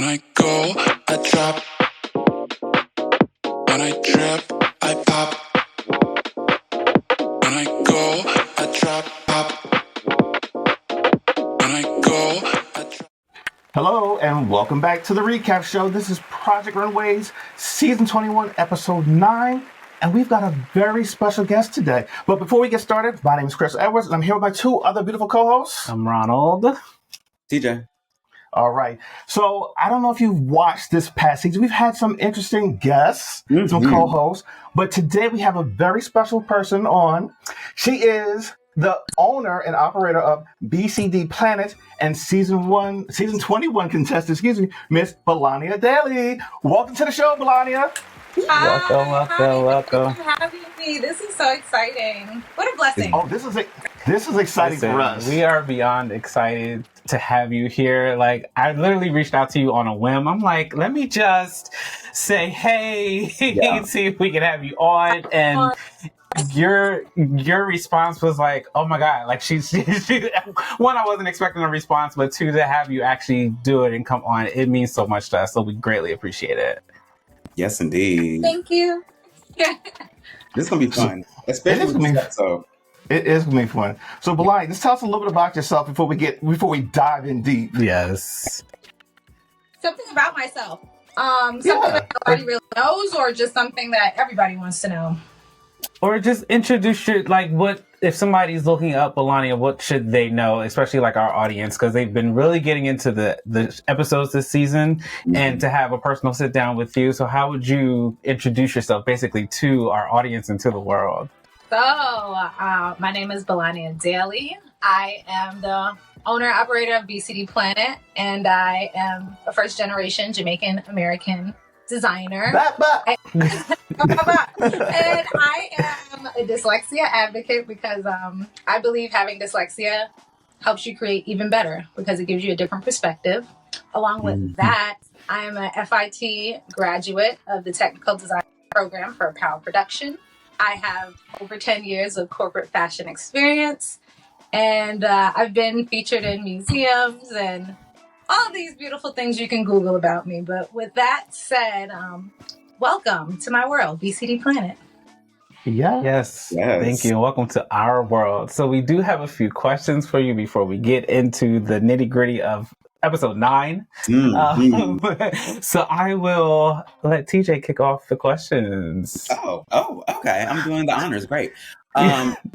When I go, I drop. When I trip, I pop. When I go, I drop, pop. When I go, I drop. Hello and welcome back to the recap show. This is Project Runway's season 21, episode 9, and we've got a very special guest today. But before we get started, my name is Chris Edwards, and I'm here with my two other beautiful co-hosts. I'm Ronald. TJ. All right. So I don't know if you've watched this past season. We've had some interesting guests, some co-hosts, but today we have a very special person on. She is the owner and operator of BCD Planet and season 21 contestant, Miss Belania Daly. Welcome to the show, Belania. Welcome. Thank you for having me. This is so exciting. What a blessing. Oh, this is exciting for us. We are beyond excited to have you here. Like, I literally reached out to you on a whim. I'm like, let me just say, hey, see if we can have you on. And your response was like, oh my God, like she one, I wasn't expecting a response, but two, to have you actually do it and come on, it means so much to us. So we greatly appreciate it. Yes, indeed. Thank you. This is going to be fun. Especially with this episode. It is going to be fun. So, Belania, just tell us a little bit about yourself before we dive in deep. Yes. Something about myself. Something that nobody really knows, or just something that everybody wants to know. Or just introduce what if somebody's looking up Belania, what should they know, especially like our audience, because they've been really getting into the episodes this season, and to have a personal sit down with you. So how would you introduce yourself basically to our audience and to the world? So, my name is Belania Daly. I am the owner-operator of BCD Planet, and I am a first-generation Jamaican-American designer. And I am a dyslexia advocate because I believe having dyslexia helps you create even better because it gives you a different perspective. Along with that, I am a FIT graduate of the Technical Design Program for Apparel Production. I have over 10 years of corporate fashion experience, and I've been featured in museums and all these beautiful things you can Google about me. But with that said, welcome to my world, BCD Planet. Yes. Thank you. And welcome to our world. So we do have a few questions for you before we get into the nitty gritty of episode 9. So I will let TJ kick off the questions. Oh, okay. I'm doing the honors. Great.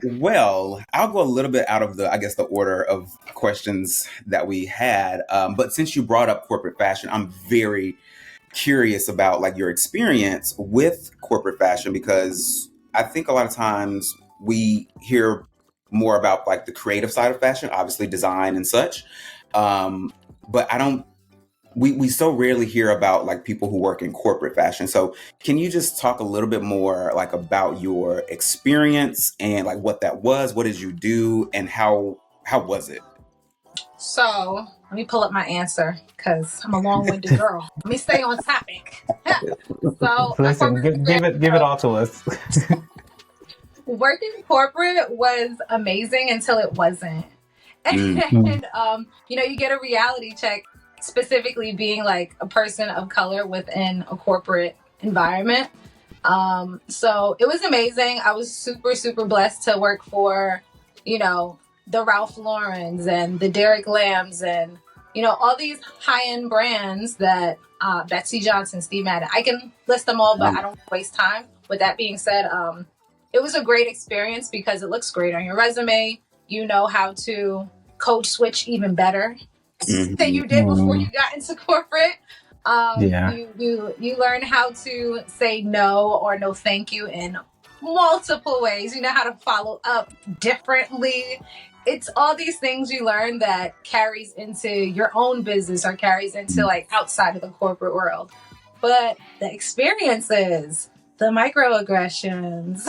Well, I'll go a little bit out of the order of questions that we had. But since you brought up corporate fashion, I'm very curious about like your experience with corporate fashion, because I think a lot of times we hear more about like the creative side of fashion, obviously design and such. But we so rarely hear about like people who work in corporate fashion. So can you just talk a little bit more like about your experience and like what that was? What did you do and how was it? So let me pull up my answer because I'm a long-winded girl. Let me stay on topic. So listen, give it all to us. Working corporate was amazing until it wasn't. And you get a reality check, specifically being like a person of color within a corporate environment. So it was amazing. I was super, super blessed to work for, the Ralph Laurens and the Derek Lambs and, all these high-end brands that Betsy Johnson, Steve Madden. I can list them all, but I don't waste time. With that being said, it was a great experience because it looks great on your resume. You know how to code switch even better than you did before you got into corporate. You learn how to say no or no thank you in multiple ways. You know how to follow up differently. It's all these things you learn that carries into your own business or carries into like outside of the corporate world. But the experiences, the microaggressions,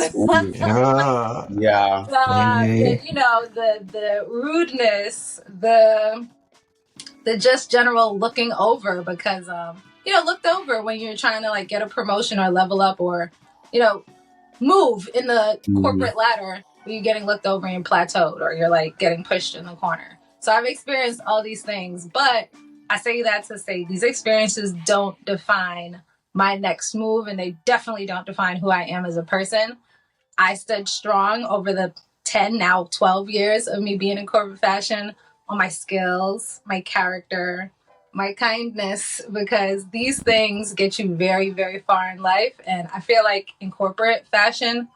the rudeness, the just general looking over because looked over when you're trying to like get a promotion or level up or move in the corporate ladder, when you're getting looked over and plateaued or you're like getting pushed in the corner. So I've experienced all these things, but I say that to say these experiences don't define my next move, and they definitely don't define who I am as a person. I stood strong over the 10, now 12 years of me being in corporate fashion on my skills, my character, my kindness, because these things get you very, very far in life. And I feel like in corporate fashion,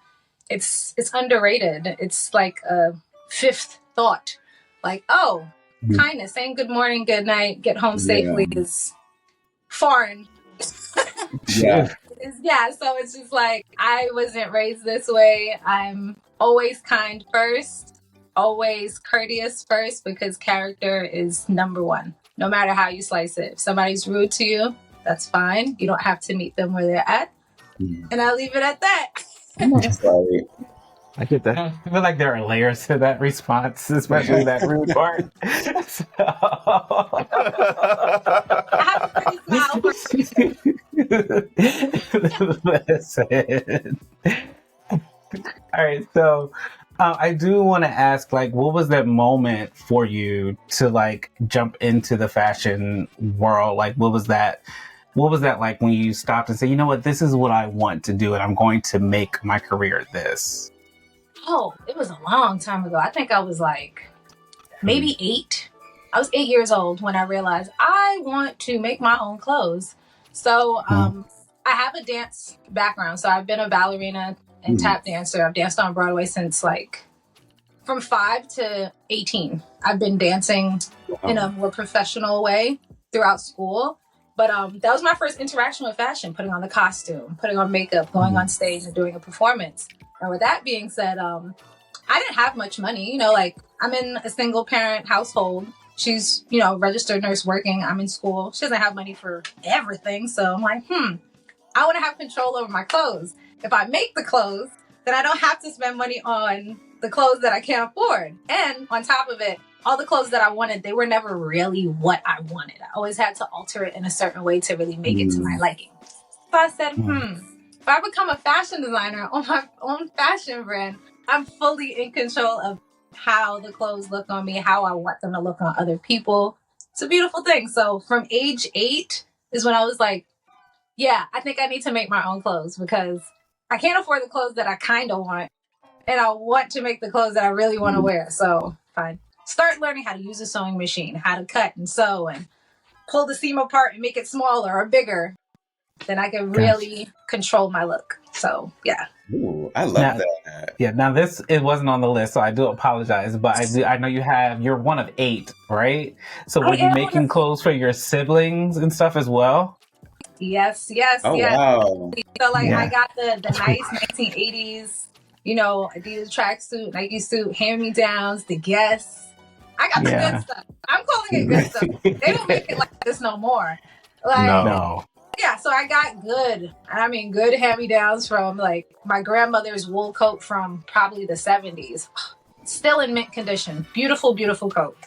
it's underrated. It's like a fifth thought. Like, oh, kindness, saying good morning, good night, get home safely is foreign. Yeah. Yeah, so it's just like I wasn't raised this way. I'm always kind first, always courteous first, because character is number one, no matter how you slice it. If somebody's rude to you, that's fine. You don't have to meet them where they're at. And I'll leave it at that. Sorry. I get that. I feel like there are layers to that response, especially that rude part. I have a pretty smile for Listen. All right, so I do want to ask, like, what was that moment for you to like jump into the fashion world? Like, what was that like when you stopped and said, you know what, this is what I want to do, and I'm going to make my career this? Oh, it was a long time ago. I think I was like maybe 8. I was 8 years old when I realized I want to make my own clothes. So I have a dance background. So I've been a ballerina and tap dancer. I've danced on Broadway since like from 5 to 18. I've been dancing in a more professional way throughout school. But that was my first interaction with fashion, putting on the costume, putting on makeup, going on stage and doing a performance. And with that being said, I didn't have much money. You know, like I'm in a single parent household. She's, you know, registered nurse working. I'm in school. She doesn't have money for everything. So I'm like, I want to have control over my clothes. If I make the clothes, then I don't have to spend money on the clothes that I can't afford. And on top of it, all the clothes that I wanted, they were never really what I wanted. I always had to alter it in a certain way to really make it to my liking. So I said, if I become a fashion designer on my own fashion brand, I'm fully in control of how the clothes look on me, how I want them to look on other people. It's a beautiful thing. So from age 8 is when I was like, yeah, I think I need to make my own clothes because I can't afford the clothes that I kind of want. And I want to make the clothes that I really want to wear. So fine. Start learning how to use a sewing machine, how to cut and sew and pull the seam apart and make it smaller or bigger. Then I can really control my look. So, yeah. Ooh, I love that. Yeah, now it wasn't on the list, so I do apologize. But I know you're one of 8, right? So were you making clothes for your siblings and stuff as well? Yes. Oh, yes. wow. So, like, I got the nice 1980s, you know, Adidas tracksuit, Nike suit, hand-me-downs, the Guess. I got the good stuff. I'm calling it good stuff. They don't make it like this no more. Like, No. Yeah, so I got good hand-me-downs from like my grandmother's wool coat from probably the 70s. Still in mint condition. Beautiful, beautiful coat.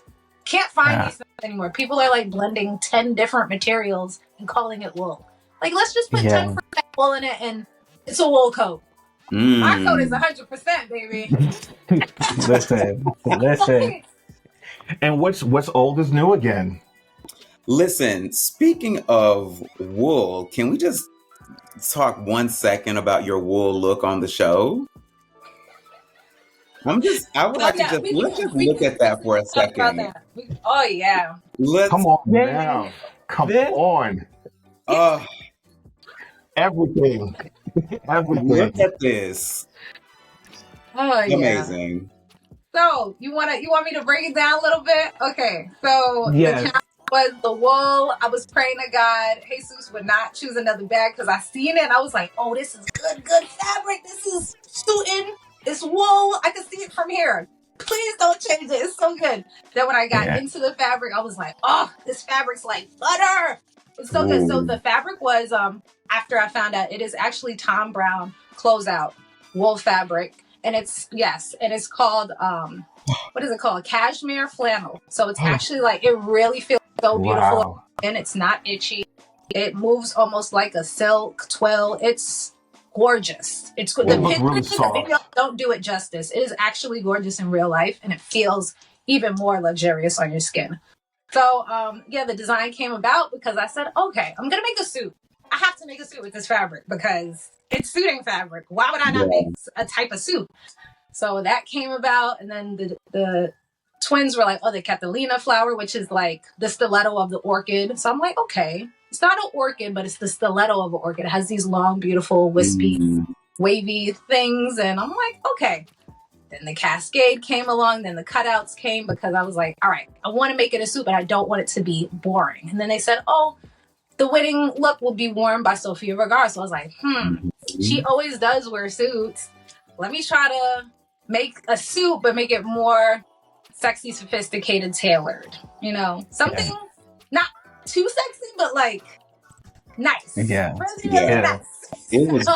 Can't find these things anymore. People are like blending 10 different materials and calling it wool. Like, let's just put 10% wool in it and it's a wool coat. My coat is 100%, baby. Listen. And what's old is new again. Listen, speaking of wool, can we just talk 1 second about your wool look on the show? I would like to let's just look at that for a second. Oh yeah. Come on now. Come on. Everything. Look at this. Oh yeah. Amazing. So you want me to break it down a little bit? Okay. So the challenge was the wool. I was praying to God. Jesus would not choose another bag because I seen it and I was like, oh, this is good fabric. This is suiting. It's wool. I can see it from here. Please don't change it. It's so good. Then when I got into the fabric, I was like, oh, this fabric's like butter. It's so good. So the fabric was, after I found out, it is actually Tom Brown closeout wool fabric. And it's called, what is it called? Cashmere flannel. So it's actually like, it really feels so beautiful. And it's not itchy. It moves almost like a silk twill. It's gorgeous. It's good. The pictures in the video don't do it justice. It is actually gorgeous in real life. And it feels even more luxurious on your skin. So, yeah, the design came about because I said, okay, I'm going to make a suit. I have to make a suit with this fabric because it's suiting fabric. Why would I not make a type of suit? So that came about. And then the twins were like, oh, the Catalina flower, which is like the stiletto of the orchid. So I'm like, okay, it's not an orchid, but it's the stiletto of an orchid. It has these long, beautiful, wispy, wavy things. And I'm like, okay. Then the cascade came along, then the cutouts came because I was like, all right, I want to make it a suit, but I don't want it to be boring. And then they said, oh, the wedding look will be worn by Sofia Vergara. So I was like, she always does wear suits. Let me try to make a suit, but make it more sexy, sophisticated, tailored. You know, something not too sexy, but like nice. Yeah. Really nice. It was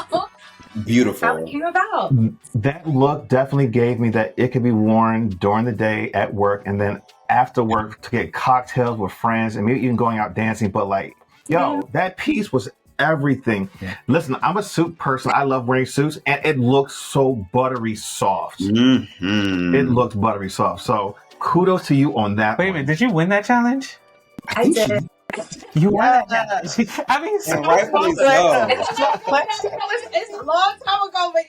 beautiful. How it came about. That look definitely gave me that it could be worn during the day at work and then after work to get cocktails with friends and maybe even going out dancing. But like, that piece was everything. Yeah. Listen, I'm a suit person. I love wearing suits and it looks so buttery soft. It looks buttery soft. So kudos to you on that. Wait a minute, did you win that challenge? I did. You won that challenge. I mean, so rightfully so. It's a long time ago, but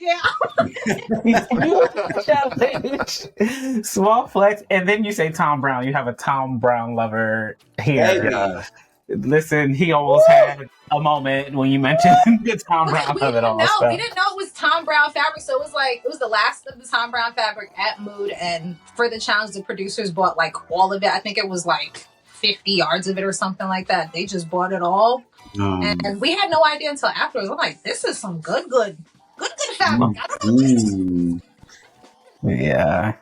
challenge. Small flex, and then you say Tom Brown. You have a Tom Brown lover here. Listen, he almost had a moment when you mentioned the Tom Brown of it all. No, we didn't know it was Tom Brown fabric, so it was the last of the Tom Brown fabric at Mood, and for the challenge, the producers bought like all of it. I think it was like 50 yards of it or something like that. They just bought it all. And we had no idea until afterwards. I'm like, this is some good fabric. Yeah.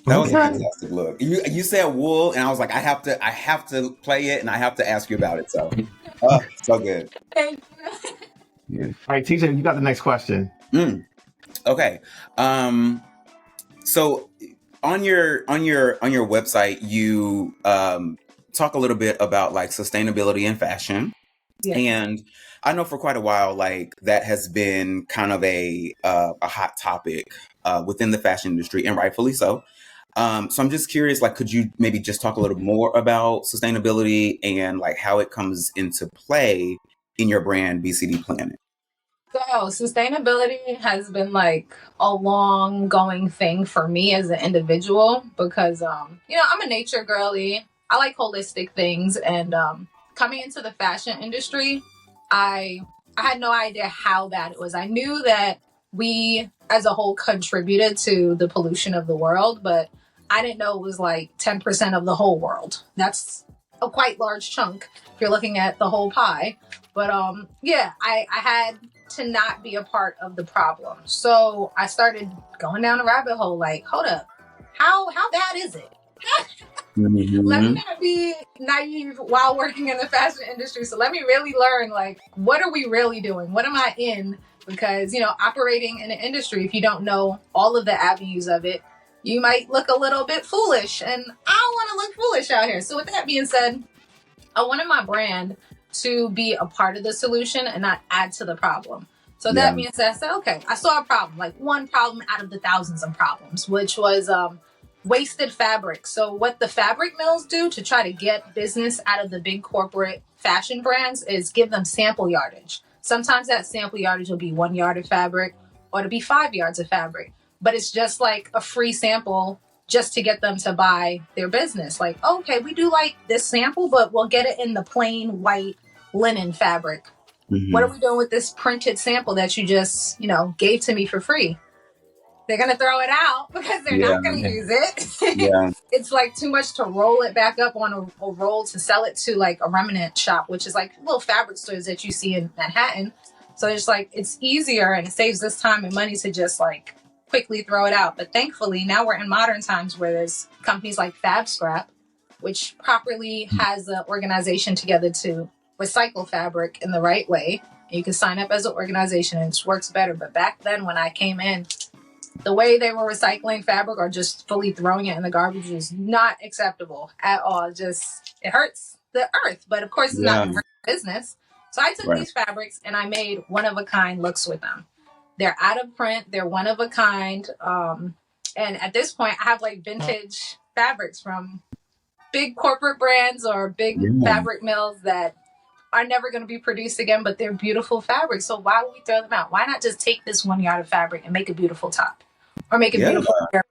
That was a fantastic look. You said wool, and I was like, I have to play it, and I have to ask you about it. So, so good. Thank you. All right, TJ, you got the next question. Okay. So on your website, you talk a little bit about like sustainability in fashion, and I know for quite a while, like that has been kind of a hot topic within the fashion industry, and rightfully so. So I'm just curious, like, could you maybe just talk a little more about sustainability and like how it comes into play in your brand, BCD Planet? So sustainability has been like a long going thing for me as an individual because, I'm a nature girly. I like holistic things. And coming into the fashion industry, I had no idea how bad it was. I knew that we as a whole contributed to the pollution of the world, but I didn't know it was like 10% of the whole world. That's a quite large chunk if you're looking at the whole pie. But I had to not be a part of the problem. So I started going down a rabbit hole like, hold up, how bad is it? Let me not be naive while working in the fashion industry. So let me really learn, like, what are we really doing? What am I in? Because, operating in an industry, if you don't know all of the avenues of it, you might look a little bit foolish. And I don't want to look foolish out here. So with that being said, I wanted my brand to be a part of the solution and not add to the problem. So that means that I said, okay, I saw a problem, like one problem out of the thousands of problems, which was wasted fabric. So what the fabric mills do to try to get business out of the big corporate fashion brands is give them sample yardage. Sometimes that sample yardage will be 1 yard of fabric or it'll be 5 yards of fabric, but it's just like a free sample just to get them to buy their business. Like, okay, we do like this sample, but we'll get it in the plain white linen fabric. What are we doing with this printed sample that you just, gave to me for free? They're going to throw it out because they're not going to use it. It's like too much to roll it back up on a roll to sell it to like a remnant shop, which is like little fabric stores that you see in Manhattan. So it's like, it's easier and it saves us time and money to just like quickly throw it out. But thankfully now we're in modern times where there's companies like Fab Scrap, which properly has an organization together to recycle fabric in the right way. You can sign up as an organization and it works better. But back then when I came in, the way they were recycling fabric or just fully throwing it in the garbage was not acceptable at all. It hurts the earth, but of course it's not for business. So I took these fabrics and I made one-of-a-kind looks with them. They're out of print. They're one of a kind. And at this point I have like vintage fabrics from big corporate brands or big Yeah. fabric mills that are never going to be produced again, but they're beautiful fabrics. So why would we throw them out? Why not just take this 1 yard of fabric and make a beautiful top or make a Yeah. beautiful hair?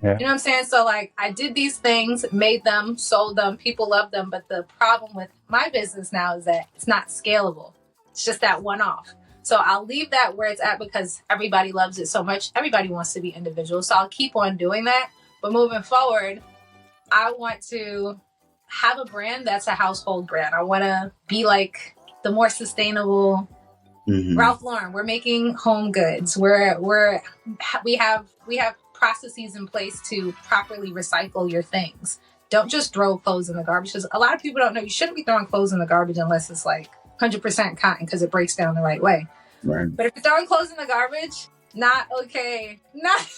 Yeah. You know what I'm saying? So like I did these things, made them, sold them, people love them. But the problem with my business now is that it's not scalable. It's just that one off. So I'll leave that where it's at because everybody loves it so much. Everybody wants to be individual. So I'll keep on doing that. But moving forward, I want to have a brand that's a household brand. I want to be like the more sustainable Ralph Lauren. We're making home goods. We have processes in place to properly recycle your things. Don't just throw clothes in the garbage, because a lot of people don't know you shouldn't be throwing clothes in the garbage unless it's like 100% cotton, because it breaks down the right way. Right. But if you're throwing clothes in the garbage, not okay. Not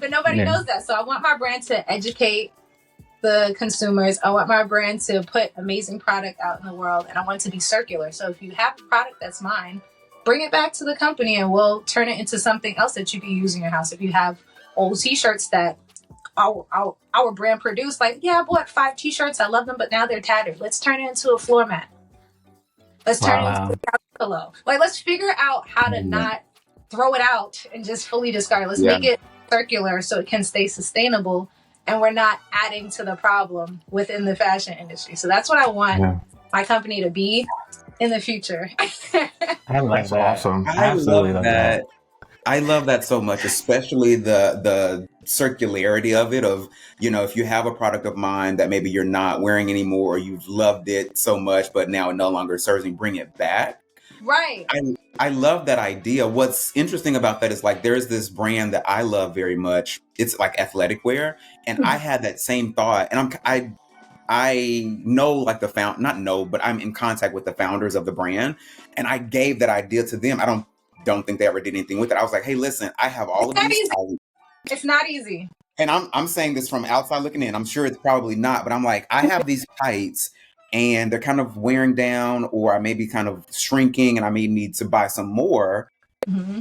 but nobody knows that. So I want my brand to educate the consumers. I want my brand to put amazing product out in the world, and I want it to be circular. So if you have a product that's mine, bring it back to the company and we'll turn it into something else that you can use in your house. If you have old t-shirts that our brand produced, like, yeah, I bought 5 t-shirts, I love them, but now they're tattered. Let's turn it into a floor mat. Let's turn it into a couch pillow. Like, let's figure out how to not throw it out and just fully discard. Let's make it circular so it can stay sustainable and we're not adding to the problem within the fashion industry. So that's what I want my company to be in the future. I like That's that. awesome. I love that. I love that so much, especially the circularity of it. Of, you know, if you have a product of mine that maybe you're not wearing anymore, or you've loved it so much, but now it no longer serves me, bring it back. Right. I love that idea. What's interesting about that is, like, there's this brand that I love very much. It's like athletic wear, and I had that same thought. And I know, like, but I'm in contact with the founders of the brand, and I gave that idea to them. I don't think they ever did anything with it. I was like, hey, listen, I have all of these tights. It's not easy. And I'm saying this from outside looking in. I'm sure it's probably not, but I'm like, I have these tights and they're kind of wearing down, or I may be kind of shrinking and I may need to buy some more.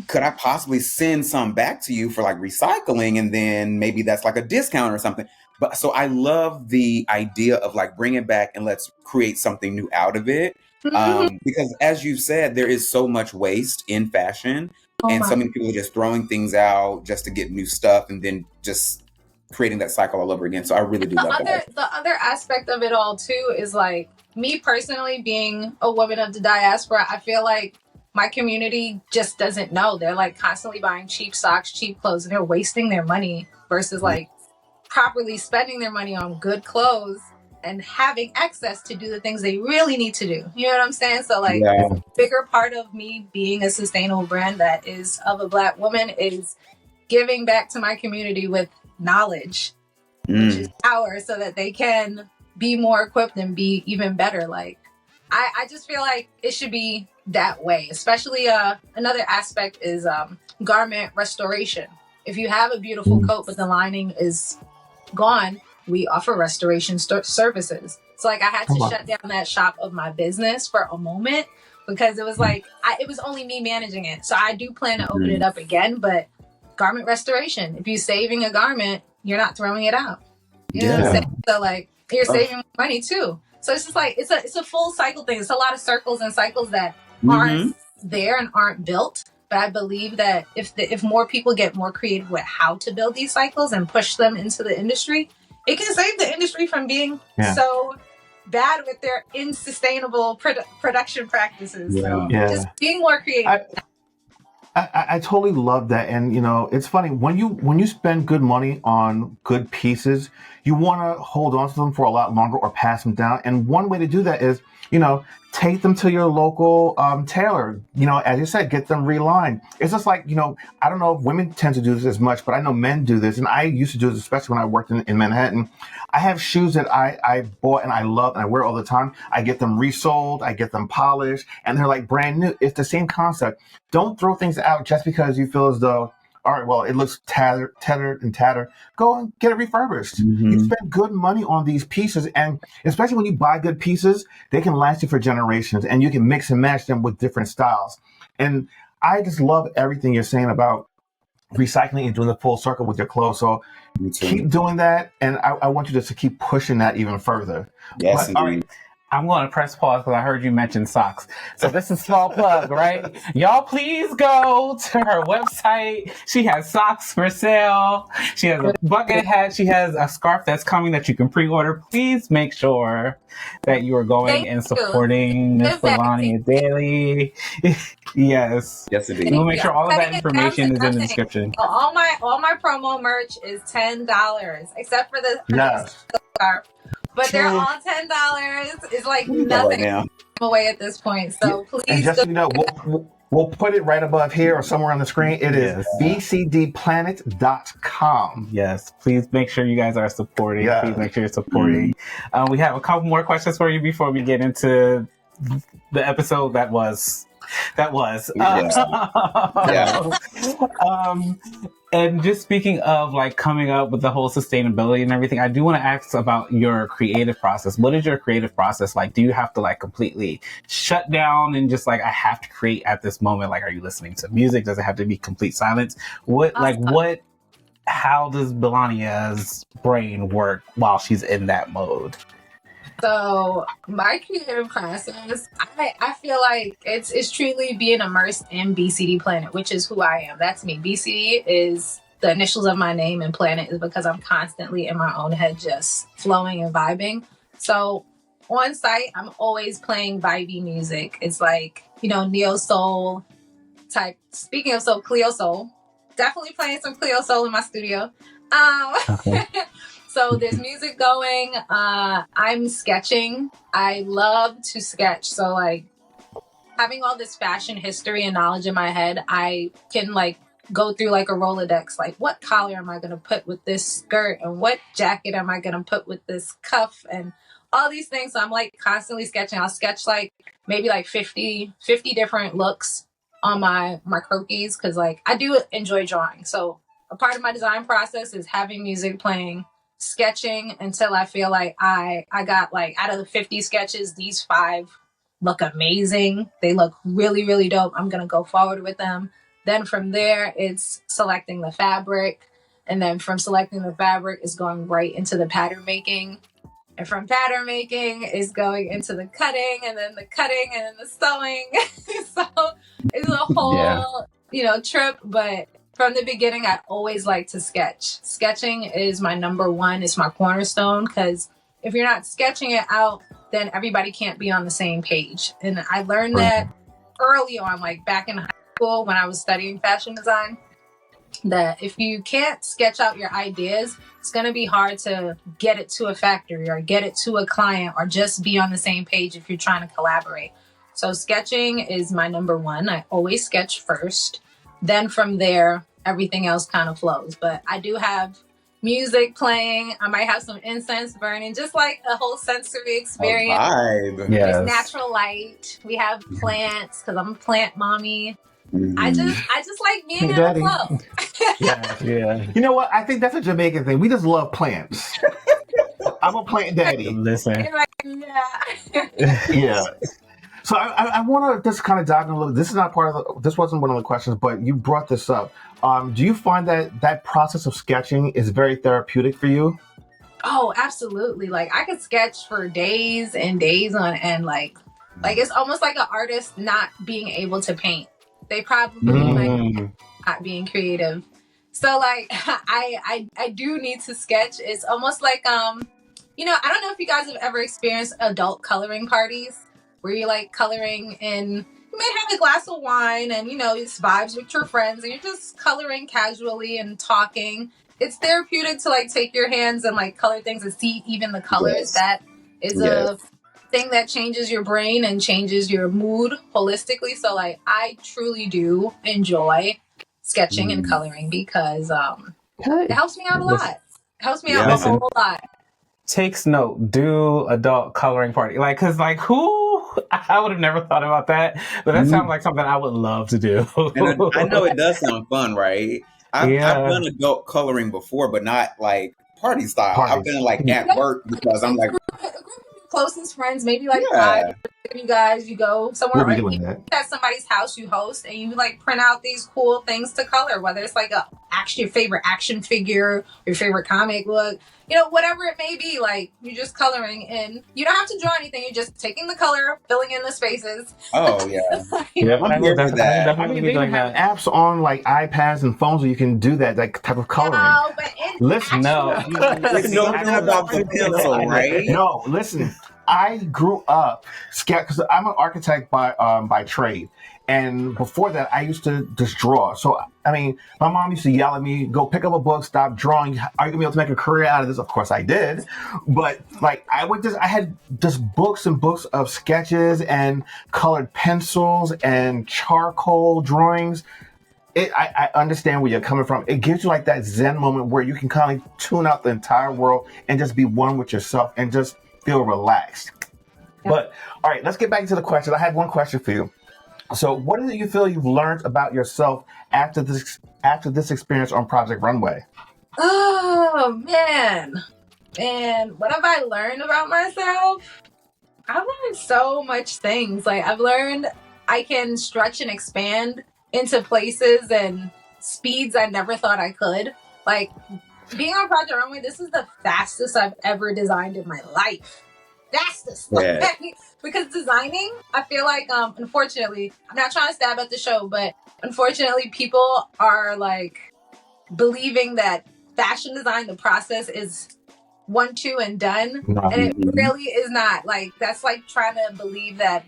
Could I possibly send some back to you for like recycling? And then maybe that's like a discount or something. But so I love the idea of like, bring it back and let's create something new out of it. Because as you said, there is so much waste in fashion, and so many people are just throwing things out just to get new stuff and then just creating that cycle all over again. So I really do love that. The other aspect of it all too is, like, me personally being a woman of the diaspora, I feel like my community just doesn't know. They're like constantly buying cheap socks, cheap clothes, and they're wasting their money versus like properly spending their money on good clothes and having access to do the things they really need to do. You know what I'm saying? So like a bigger part of me being a sustainable brand that is of a Black woman is giving back to my community with knowledge, which is power, so that they can be more equipped and be even better. Like, I just feel like it should be that way. Especially another aspect is garment restoration. If you have a beautiful coat but the lining is gone, we offer restoration services. So like I had to shut down that shop of my business for a moment because it was like it was only me managing it. So I do plan to open it up again, but garment restoration. If you're saving a garment, you're not throwing it out. You know what I'm saying? So like you're saving money too. So it's just like it's a full cycle thing. It's a lot of circles and cycles that aren't there and aren't built. But I believe that if more people get more creative with how to build these cycles and push them into the industry, it can save the industry from being so bad with their unsustainable production practices. So just being more creative. I totally love that. And, you know, it's funny when you spend good money on good pieces, you want to hold on to them for a lot longer or pass them down. And one way to do that is, you know, take them to your local tailor. You know, as you said, get them relined. It's just like, you know, I don't know if women tend to do this as much, but I know men do this. And I used to do this, especially when I worked in Manhattan. I have shoes that I bought and I love and I wear all the time. I get them resoled, I get them polished, and they're like brand new. It's the same concept. Don't throw things out just because you feel as though, all right, well, it looks tattered. Go and get it refurbished. You spend good money on these pieces, and especially when you buy good pieces, they can last you for generations, and you can mix and match them with different styles. And I just love everything you're saying about recycling and doing the full circle with your clothes. So Me too. keep doing that, and I want you just to keep pushing that even further. Yes, But, all indeed. right. I'm going to press pause because I heard you mention socks. So this is small plug, right? Y'all please go to her website. She has socks for sale. She has a bucket hat. She has a scarf that's coming that you can pre-order. Please make sure that you are going Thank and you. supporting Miss Give back. Belania daily. Yes. Yes, indeed. We'll make sure all of that Cutting it down to information is in the nothing. description. All my promo merch is $10, except for the Yes. scarf. But they're True. all $10. It's like Right nothing now. away at this point. So And please just go. so you know, we'll put it right above here or somewhere on the screen. It is Yes. bcdplanet.com. Yes, please make sure you guys are supporting. Yeah. Please make sure you're supporting. We have a couple more questions for you before we get into the episode that was. And just speaking of like coming up with the whole sustainability and everything, I do want to ask about your creative process. What is your creative process like? Do you have to like completely shut down and just like, I have to create at this moment? Like, are you listening to music? Does it have to be complete silence? How does Belania's brain work while she's in that mode? So my creative process, I feel like it's truly being immersed in BCD Planet, which is who I am. That's me. BCD is the initials of my name, and Planet is because I'm constantly in my own head just flowing and vibing. So on site, I'm always playing vibey music. It's like, neo soul type. Speaking of soul, Cleo soul. Definitely playing some Cleo soul in my studio. Okay. So there's music going. I'm sketching. I love to sketch. So like having all this fashion history and knowledge in my head, I can like go through like a Rolodex. Like what collar am I going to put with this skirt, and what jacket am I going to put with this cuff, and all these things. So I'm like constantly sketching. I'll sketch like maybe like 50 different looks on my croquis, because like I do enjoy drawing. So a part of my design process is having music playing, sketching until I feel like I got like out of the 50 sketches, these 5 look amazing. They look really, really dope. I'm going to go forward with them. Then from there, it's selecting the fabric. And then from selecting the fabric, it's going right into the pattern making. And from pattern making is going into the cutting, and then the cutting, and then the sewing. So it's a whole, trip. But from the beginning, I always like to sketch. Sketching is my number one. It's my cornerstone, because if you're not sketching it out, then everybody can't be on the same page. And I learned that early on, like back in high school when I was studying fashion design, that if you can't sketch out your ideas, it's going to be hard to get it to a factory or get it to a client or just be on the same page if you're trying to collaborate. So sketching is my number one. I always sketch first. Then from there, everything else kind of flows. But I do have music playing. I might have some incense burning, just like a whole sensory experience. Vibe. Yes. There's natural light. We have plants, because I'm a plant mommy. I just like being in the flow. Yeah. You know what? I think that's a Jamaican thing. We just love plants. I'm a plant daddy. Listen. Yeah. So I want to just kind of dive in a little. This is not part of this wasn't one of the questions, but you brought this up. Do you find that process of sketching is very therapeutic for you? Oh, absolutely. Like I could sketch for days and days on end. Like it's almost like an artist not being able to paint. They probably like not being creative. So like I do need to sketch. It's almost like I don't know if you guys have ever experienced adult coloring parties where you're like coloring in, you may have a glass of wine and it's vibes with your friends and you're just coloring casually and talking. It's therapeutic to like take your hands and like color things and see even the colors. Yes. That is a thing that changes your brain and changes your mood holistically. So like I truly do enjoy sketching and coloring because it helps me out a lot. It helps me out a whole lot. Takes note, do adult coloring party. Like, cause like I would have never thought about that, but that sounds like something I would love to do. And I know it does sound fun, right? I've done adult coloring before, but not like party style. I've been like at work because I'm like, closest friends, maybe like Yeah. 5 of you guys, you go somewhere, We'll be or doing even that. at somebody's house you host, and you like print out these cool things to color, whether it's like your favorite action figure, your favorite comic book, whatever it may be. Like, you're just coloring, and you don't have to draw anything. You're just taking the color, filling in the spaces. Oh yeah. Yep, I'm here for that. I will I definitely mean, be they even doing have that. apps on like iPads and phones where you can do that, like type of coloring. No, but in Listen, No, It's something about the pencil, right? no, listen. I grew up scared because I'm an architect by trade, and before that, I used to just draw. So I mean, my mom used to yell at me, "Go pick up a book, stop drawing. Are you gonna be able to make a career out of this?" Of course, I did, but like I had just books and books of sketches and colored pencils and charcoal drawings. I understand where you're coming from. It gives you like that Zen moment where you can kind of tune out the entire world and just be one with yourself and just feel relaxed. But all right, let's get back to the question. I had one question for you. So, what do you feel you've learned about yourself after this experience on Project Runway? Oh man, what have I learned about myself? I've learned so much things. Like, I've learned I can stretch and expand into places and speeds I never thought I could. Like, being on Project Runway, this is the fastest I've ever designed in my life. Fastest. Yeah. Because designing, I feel like, unfortunately, I'm not trying to stab at the show, but unfortunately, people are like believing that fashion design, the process is 1, 2, and done. No. And it really is not. Like, that's like trying to believe that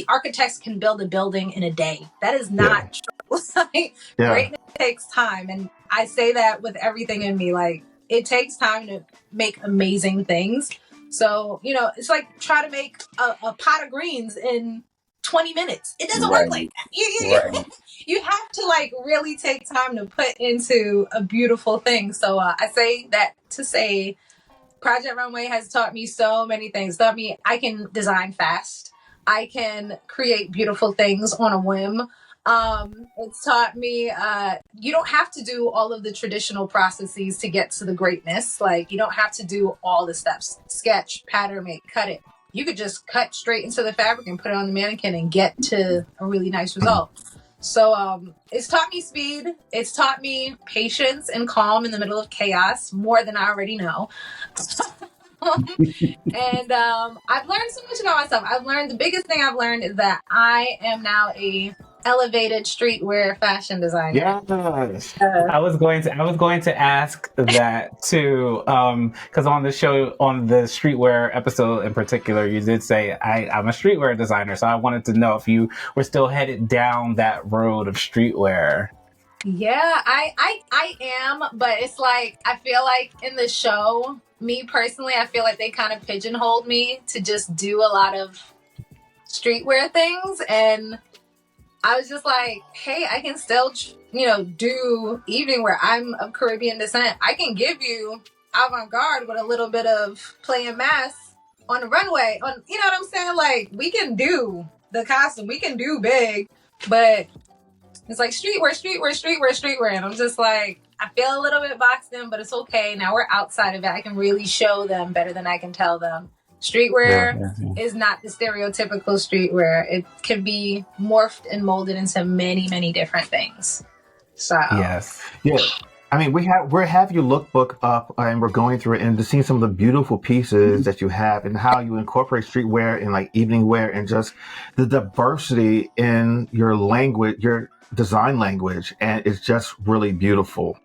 architects can build a building in a day. That is not true. Like, greatness takes time. And I say that with everything in me. Like, it takes time to make amazing things. So, it's like try to make a pot of greens in 20 minutes. It doesn't work like that. Right. You have to like really take time to put into a beautiful thing. So I say that to say Project Runway has taught me so many things. Taught me I can design fast. I can create beautiful things on a whim. It's taught me you don't have to do all of the traditional processes to get to the greatness. Like, you don't have to do all the steps. Sketch, pattern, make, cut it. You could just cut straight into the fabric and put it on the mannequin and get to a really nice result. So it's taught me speed. It's taught me patience and calm in the middle of chaos, more than I already know. And I've learned so much about myself. The biggest thing I've learned is that I am now a elevated streetwear fashion designer. Yes. I was going to ask that too, because on the show, on the streetwear episode in particular, you did say I'm a streetwear designer. So I wanted to know if you were still headed down that road of streetwear. Yeah, I am, but it's like, I feel like in the show, me personally, I feel like they kind of pigeonholed me to just do a lot of streetwear things, and I was just like, hey, I can still, do evening wear. I'm of Caribbean descent. I can give you avant-garde with a little bit of playing mass on the runway. You know what I'm saying? Like, we can do the costume, we can do big, but it's like streetwear. And I'm just like, I feel a little bit boxed in, but it's okay. Now we're outside of it. I can really show them better than I can tell them. Streetwear is not the stereotypical streetwear. It can be morphed and molded into many, many different things. So yes. Yeah. I mean, we have your lookbook up, and we're going through it and to see some of the beautiful pieces that you have and how you incorporate streetwear and like evening wear and just the diversity in your language, your design language, and it's just really beautiful.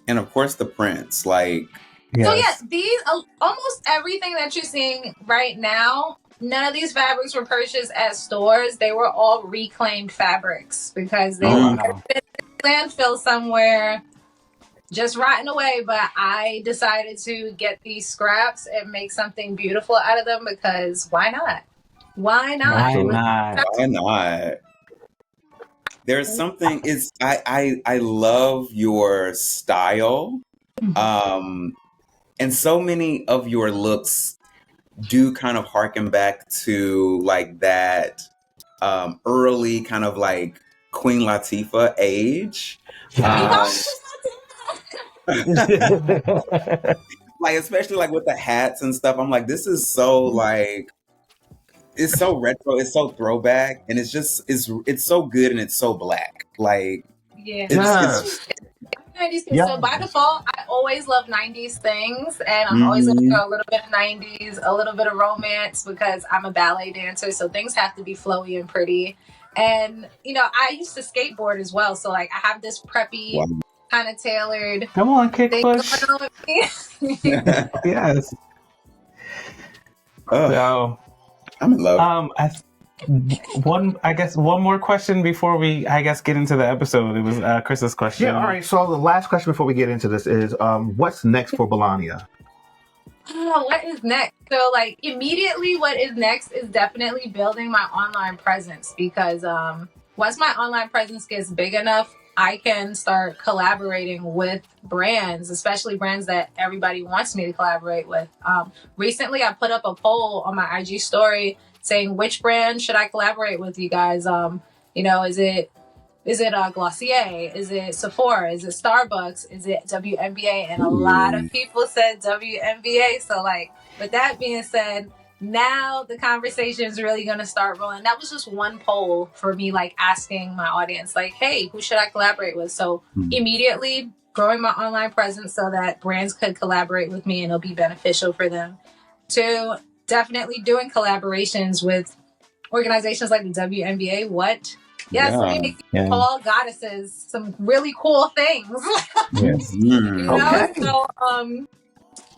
And of course, the prints, like. So these almost everything that you're seeing right now, none of these fabrics were purchased at stores. They were all reclaimed fabrics because they were in a landfill somewhere, just rotting away. But I decided to get these scraps and make something beautiful out of them because why not? Why not? There's something I love your style. And so many of your looks do kind of harken back to like that early kind of like Queen Latifah age. Like Like, especially like with the hats and stuff. I'm like, this is so like, it's so retro, it's so throwback, and it's so good and it's so black. Like, Yeah. it's 90s kids. Yeah. So by default, I always love 90s things, and I'm always going to go a little bit of 90s, a little bit of romance, because I'm a ballet dancer, so things have to be flowy and pretty. And, you know, I used to skateboard as well, so like I have this preppy, kind of tailored Come on, kick thing push. going on with me. Yes. oh, So, I'm in love. I guess one more question before we, get into the episode. It was Chris's question. Yeah, all right. So the last question before we get into this is, what's next for Belania? What is next? So, like, immediately, what is next is definitely building my online presence, because once my online presence gets big enough, I can start collaborating with brands, especially brands that everybody wants me to collaborate with. Recently, I put up a poll on my IG story saying, which brand should I collaborate with, you guys? You know, is it Glossier? Is it Sephora? Is it Starbucks? Is it WNBA? And a lot of people said WNBA. So, like, with that being said, now the conversation is really going to start rolling. That was just one poll for me, like asking my audience, like, hey, who should I collaborate with? So immediately growing my online presence so that brands could collaborate with me and it'll be beneficial for them. To definitely doing collaborations with organizations like the WNBA. What? Yes, we make tall goddesses some really cool things. Yes. You know? Okay. So,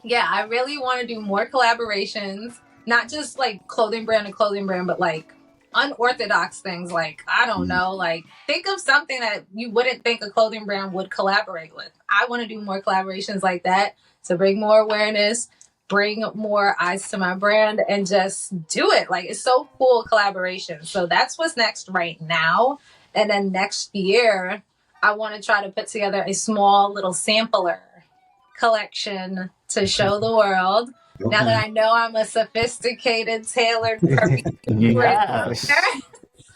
yeah, I really want to do more collaborations, not just like clothing brand to clothing brand, but like unorthodox things. Like, I don't know, like think of something that you wouldn't think a clothing brand would collaborate with. I want to do more collaborations like that to bring more awareness, bring more eyes to my brand, and just do it. Like, it's so cool collaboration. So that's what's next right now. And then next year, I want to try to put together a small little sampler collection to show the world. Okay. Now that I know I'm a sophisticated, tailored, perfect Yes.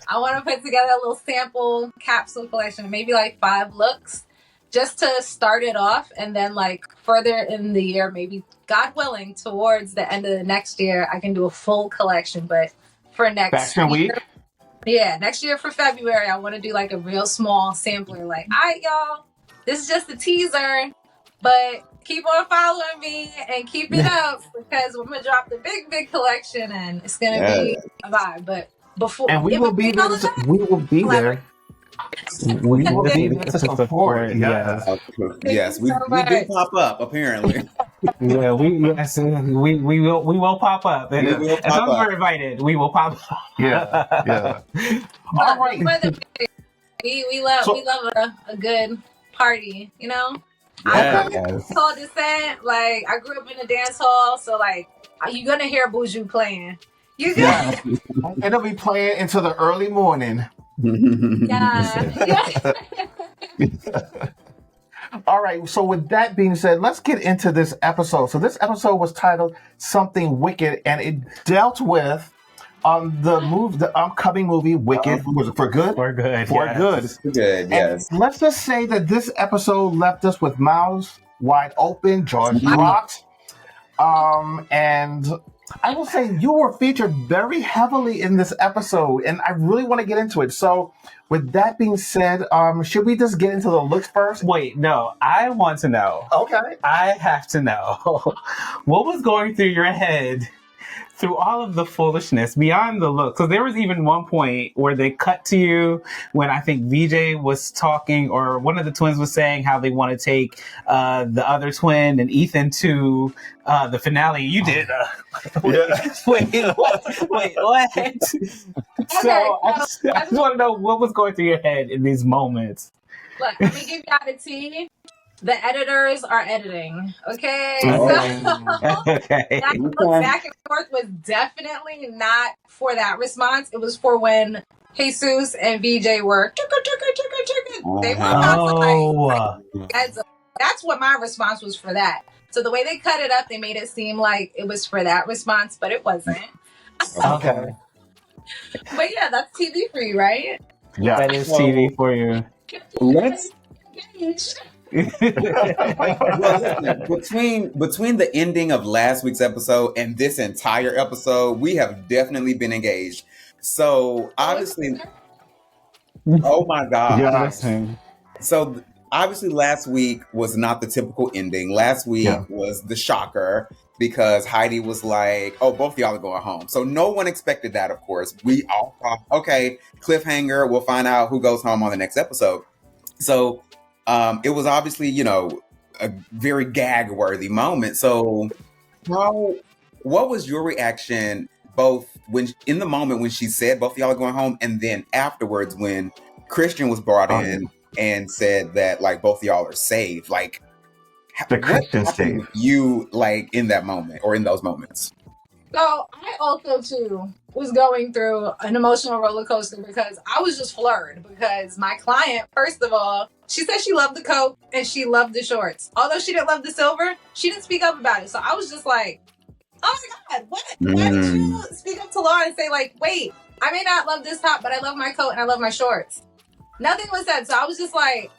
I want to put together a little sample capsule collection, maybe like 5 looks, just to start it off. And then like further in the year, maybe God willing, towards the end of the next year, I can do a full collection. But for next Fashion year, Week? Yeah, next year for February, I want to do like a real small sampler. Like, all right, y'all, this is just a teaser, but keep on following me and keep it up, because we're gonna drop the big collection and it's gonna be a vibe. But before, and we will be there. We will be there. We will be there to support. Yes. Yes, we do pop up apparently. Yeah, we will pop up. And as long as we're invited, we will pop up. Yeah. All right. We love a good party, you know? Yeah. I grew up in hall descent. Like, I grew up in a dance hall, so like you're gonna hear Buju playing. You yeah. It'll be playing into the early morning. Yeah. All right. So with that being said, let's get into this episode. So this episode was titled Something Wicked, and it dealt with the upcoming movie Wicked. Was it For Good? For Good. For yes. Good. For Good, yes. And let's just say that this episode left us with mouths wide open, jaws dropped. And I will say you were featured very heavily in this episode, and I really want to get into it. So with that being said, should we just get into the looks first? Wait, no, I want to know. Okay. I have to know. What was going through your head through all of the foolishness beyond the look? Because there was even one point where they cut to you when I think VJ was talking, or one of the twins was saying how they want to take the other twin and Ethan to the finale. You did. Wait, what? So I just want to know what was going through your head in these moments. Look, let me give y'all the tea. The editors are editing, okay? Okay. That look back and forth was definitely not for that response. It was for when Jesus and VJ were they were about to like that's what my response was for that. So the way they cut it up, they made it seem like it was for that response, but it wasn't. Okay. But yeah, that's TV for you, right? Yeah. That is TV for you. Let's Well, listen, between the ending of last week's episode and this entire episode, we have definitely been engaged. So obviously, oh my God. Yeah. Listen, So obviously last week was not the typical ending. Last week Yeah. was the shocker because Heidi was like, oh, both of y'all are going home. So no one expected that, of course. We all thought, okay, cliffhanger, we'll find out who goes home on the next episode. So it was obviously, a very gag-worthy moment. So what was your reaction both when in the moment when she said both of y'all are going home and then afterwards when Christian was brought in and said that like both of y'all are saved? Like The what Christian happened state. with you like in that moment or in those moments? So I also too was going through an emotional roller coaster because I was just floored because my client, first of all, she said she loved the coat and she loved the shorts. Although she didn't love the silver, she didn't speak up about it. So I was just like, oh my God, what? Why did you speak up to Laura and say like, wait, I may not love this top, but I love my coat and I love my shorts? Nothing was said. So I was just like,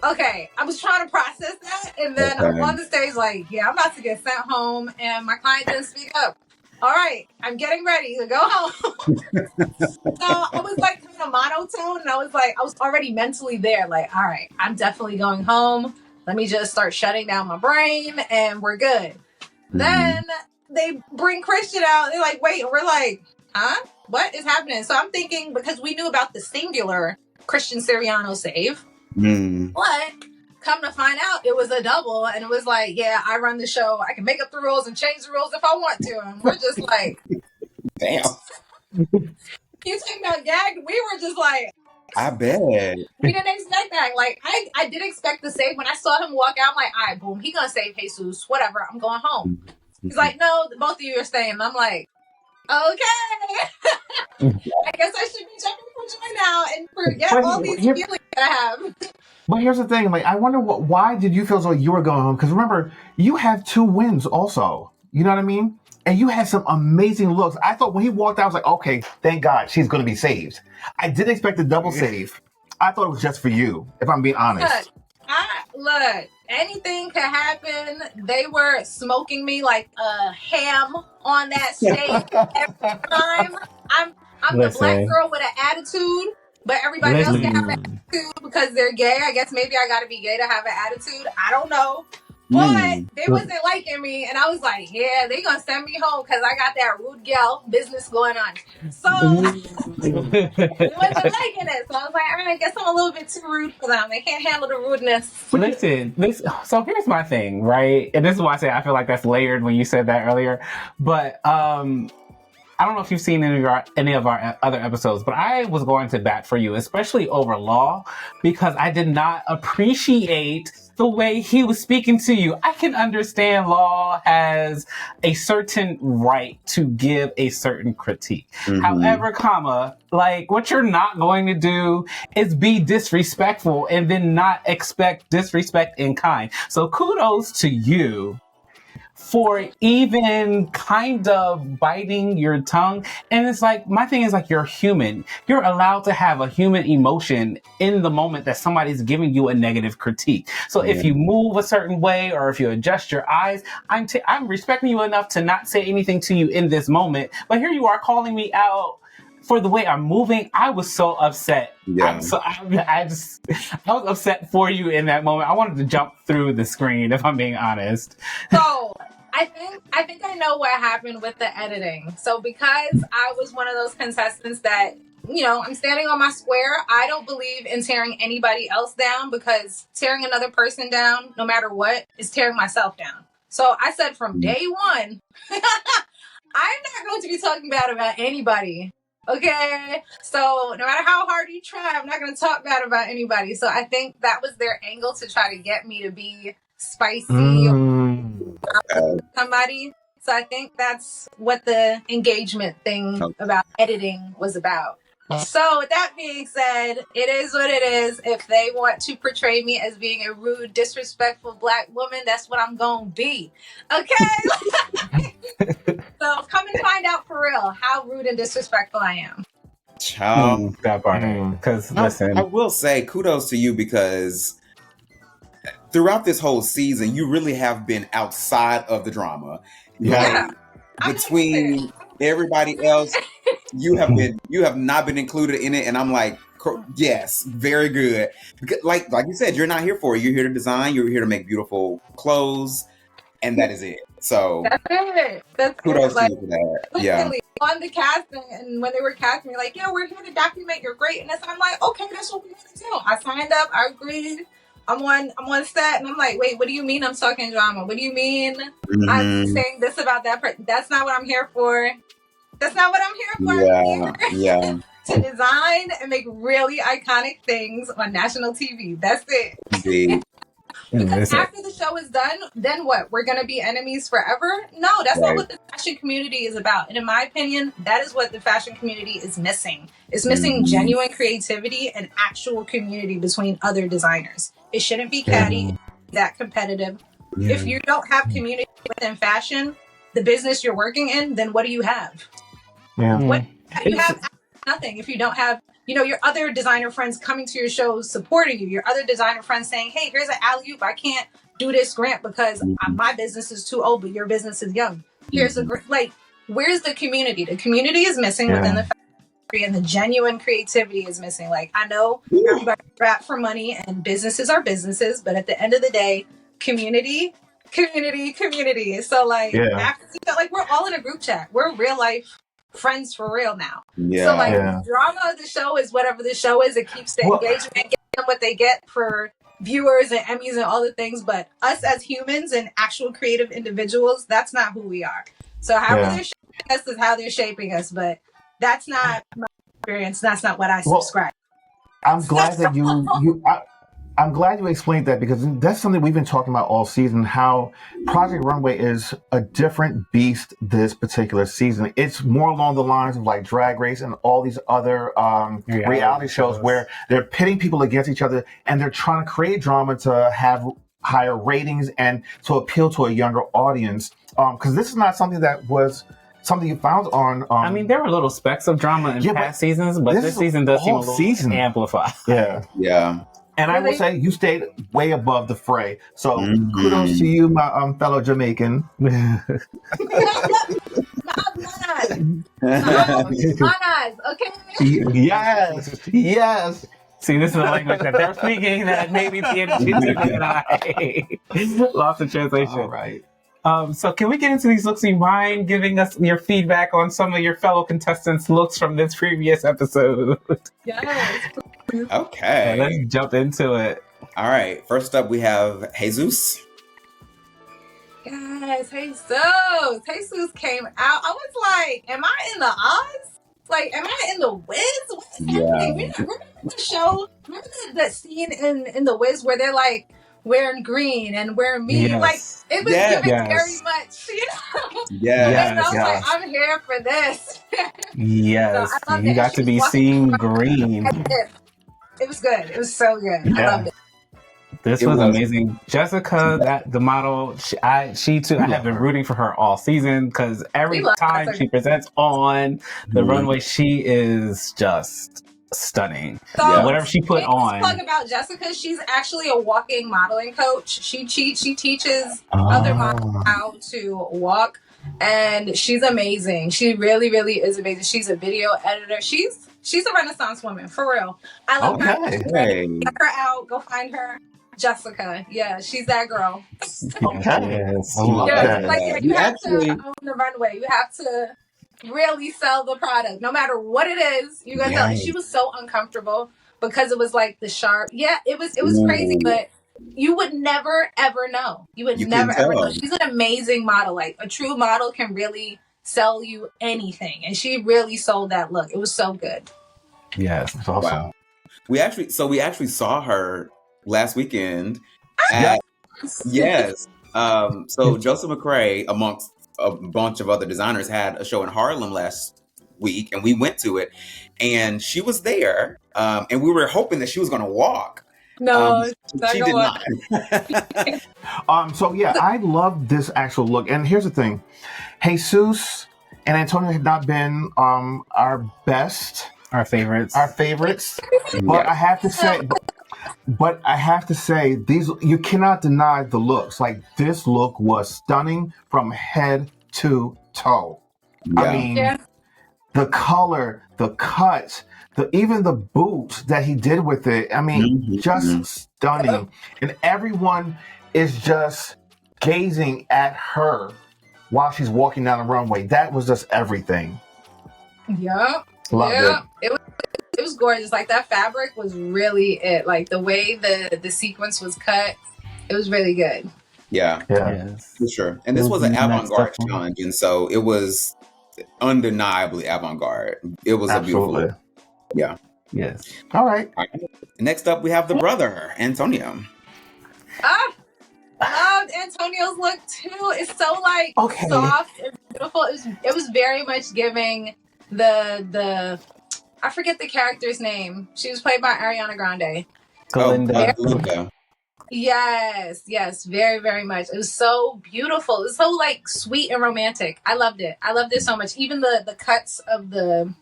okay, I was trying to process that. And then I'm on the stage like, yeah, I'm about to get sent home. And my client didn't speak up. All right, I'm getting ready to go home. So I was like kind of monotone. And I was already mentally there. Like, all right, I'm definitely going home. Let me just start shutting down my brain and we're good. Then they bring Christian out. They're like, wait, and we're like, huh? What is happening? So I'm thinking because we knew about the singular Christian Siriano save. But come to find out, it was a double, and it was like, yeah, I run the show. I can make up the rules and change the rules if I want to. And we're just like, damn. You talking about gagged? We were just like, I bet. We didn't expect that. Like, I did expect the save. When I saw him walk out, I'm like, all right, boom, he gonna save Jesus. Whatever, I'm going home. He's like, no, both of you are staying. And I'm like, okay. I guess I should be jumping for joy now and forget all these feelings that I have. But here's the thing, like, I wonder why did you feel as though you were going home? Because remember, you have 2 wins also. You know what I mean? And you had some amazing looks. I thought when he walked out, I was like, okay, thank God she's going to be saved. I didn't expect a double save. I thought it was just for you, if I'm being honest. Look, anything could happen. They were smoking me like a ham on that stage every time. I'm the black girl with an attitude, but everybody else can have an attitude because they're gay. I guess maybe I gotta be gay to have an attitude. I don't know. But they wasn't liking me, and I was like, yeah, they gonna send me home because I got that rude gal business going on. So they wasn't liking it. So I was like, all right, I guess I'm a little bit too rude for them. They can't handle the rudeness. Listen, so here's my thing, right? And this is why I say I feel like that's layered when you said that earlier. But I don't know if you've seen any of our other episodes, but I was going to bat for you, especially over Law, because I did not appreciate the way he was speaking to you. I can understand Law has a certain right to give a certain critique. However, like what you're not going to do is be disrespectful and then not expect disrespect in kind. So kudos to you for even kind of biting your tongue. And it's like, my thing is like, you're human. You're allowed to have a human emotion in the moment that somebody's giving you a negative critique. So if you move a certain way or if you adjust your eyes, I'm respecting you enough to not say anything to you in this moment. But here you are calling me out for the way I'm moving. I was so upset. Yeah. I was upset for you in that moment. I wanted to jump through the screen, if I'm being honest. So I think I know what happened with the editing. So because I was one of those contestants that, I'm standing on my square, I don't believe in tearing anybody else down because tearing another person down, no matter what, is tearing myself down. So I said from day one, I'm not going to be talking bad about anybody. Okay, so no matter how hard you try, I'm not going to talk bad about anybody. So I think that was their angle to try to get me to be spicy or somebody. So I think that's what the engagement thing about editing was about. So with that being said, it is what it is. If they want to portray me as being a rude, disrespectful black woman, that's what I'm going to be. Okay? So come and find out for real how rude and disrespectful I am. That part. Because listen, I will say kudos to you because throughout this whole season, you really have been outside of the drama. Yeah. Between everybody else, you have not been included in it, and I'm like, yes, very good. Because, like you said, you're not here for it. You're here to design. You're here to make beautiful clothes, and that is it. So that's it. That's kudos it. Like, to you for that. literally, on the casting, and when they were casting me, like, we're here to document your greatness. I'm like, okay, that's what we want to do. I signed up. I agreed. I'm on set, and I'm like, wait, what do you mean I'm talking drama? What do you mean I'm saying this about that person? That's not what I'm here for. That's not what I'm here for. I'm here to design and make really iconic things on national TV. That's it. Indeed. Because after the show is done, then what? We're going to be enemies forever? No, that's not what the fashion community is about. And in my opinion, that is what the fashion community is missing. It's missing genuine creativity and actual community between other designers. It shouldn't be catty, that competitive. Yeah. If you don't have community within fashion, the business you're working in, then what do you have? Yeah. You have nothing if you don't have, your other designer friends coming to your shows, supporting you, your other designer friends saying, hey, here's an alley-oop. I can't do this grant because my business is too old, but your business is young. Here's where's the community? The community is missing within the fashion industry, and the genuine creativity is missing. Like, I know everybody rap for money and businesses are businesses, but at the end of the day, community. So after we felt like we're all in a group chat. We're real life friends for real now. So the drama of the show is whatever the show is. It keeps the engagement, getting them what they get for viewers and Emmys and all the things. But us as humans and actual creative individuals, that's not who we are. So however they're shaping us is how they're shaping us. But that's not my experience. That's not what I subscribe. I'm glad that I'm glad you explained that, because that's something we've been talking about all season, how Project Runway is a different beast this particular season. It's more along the lines of like Drag Race and all these other reality shows where they're pitting people against each other and they're trying to create drama to have higher ratings and to appeal to a younger audience. Because this is not something that was something you found on... I mean, there were little specks of drama in past seasons, but this season does seem a little amplified. Yeah. And I will say you stayed way above the fray. So kudos to you, my fellow Jamaican. Manas, okay? Yes. See, this is the language that they're speaking that maybe the and I lost in translation. All right. So can we get into these looks? Do you mind giving us your feedback on some of your fellow contestants' looks from this previous episode? Yes. Okay. Let's jump into it. All right. First up, we have Jesus. Yes, Jesus came out. I was like, am I in the Oz? Like, am I in the Wiz? What's happening? Remember the show? Remember the scene in the Wiz where they're like wearing green and wearing meat? Yes. Like, it was giving very much, And I was like, I'm here for this. Yes. So you got to be seeing green. It was good. It was so good. I loved it. This was amazing. Jessica, the model, she too, I have been rooting for her all season because every time she presents on the runway, she is just stunning. So, whatever she put on. Plug about Jessica, she's actually a walking modeling coach. She teaches other models how to walk, and she's amazing. She really, really is amazing. She's a video editor. She's a Renaissance woman, for real. I love her. Check her out. Go find her. Jessica, she's that girl. You have to own the runway. You have to really sell the product, no matter what it is. You gotta tell. She was so uncomfortable because it was like the sharp. Yeah, it was crazy, but you would never ever know. You would never ever know. She's an amazing model. Like, a true model can really sell you anything, and she really sold that look. It was so good. Yes, it's awesome. Wow. We actually saw her last weekend at so Joseph McCrae, amongst a bunch of other designers, had a show in Harlem last week, and we went to it, and she was there, and we were hoping that she was going to walk. No, she did not. I love this actual look, and here's the thing: Jesus and Antonio have not been our favorites. But I have to say, But I have to say, you cannot deny the looks. Like, this look was stunning from head to toe. I Yeah. mean, Yeah. the color, the cuts, even the boots that he did with it. I mean, just stunning. And everyone is just gazing at her while she's walking down the runway. That was just everything. Yeah. Loved it. It was gorgeous. Like, that fabric was really it. Like, the way the sequence was cut, it was really good. Yeah. Yes. For sure. And this was an Next avant-garde up on- challenge, and so it was undeniably avant-garde. It was a beautiful Absolutely. look. Yeah. Yes. All right. Next up, we have the brother, Antonio. I loved Antonio's look too. It's so like Okay. soft and beautiful. It was very much giving the I forget the character's name. She was played by Ariana Grande. Glinda. Glinda. Yes, very, very much. It was so beautiful. It was so like sweet and romantic. I loved it. I loved it so much. Even the cuts of the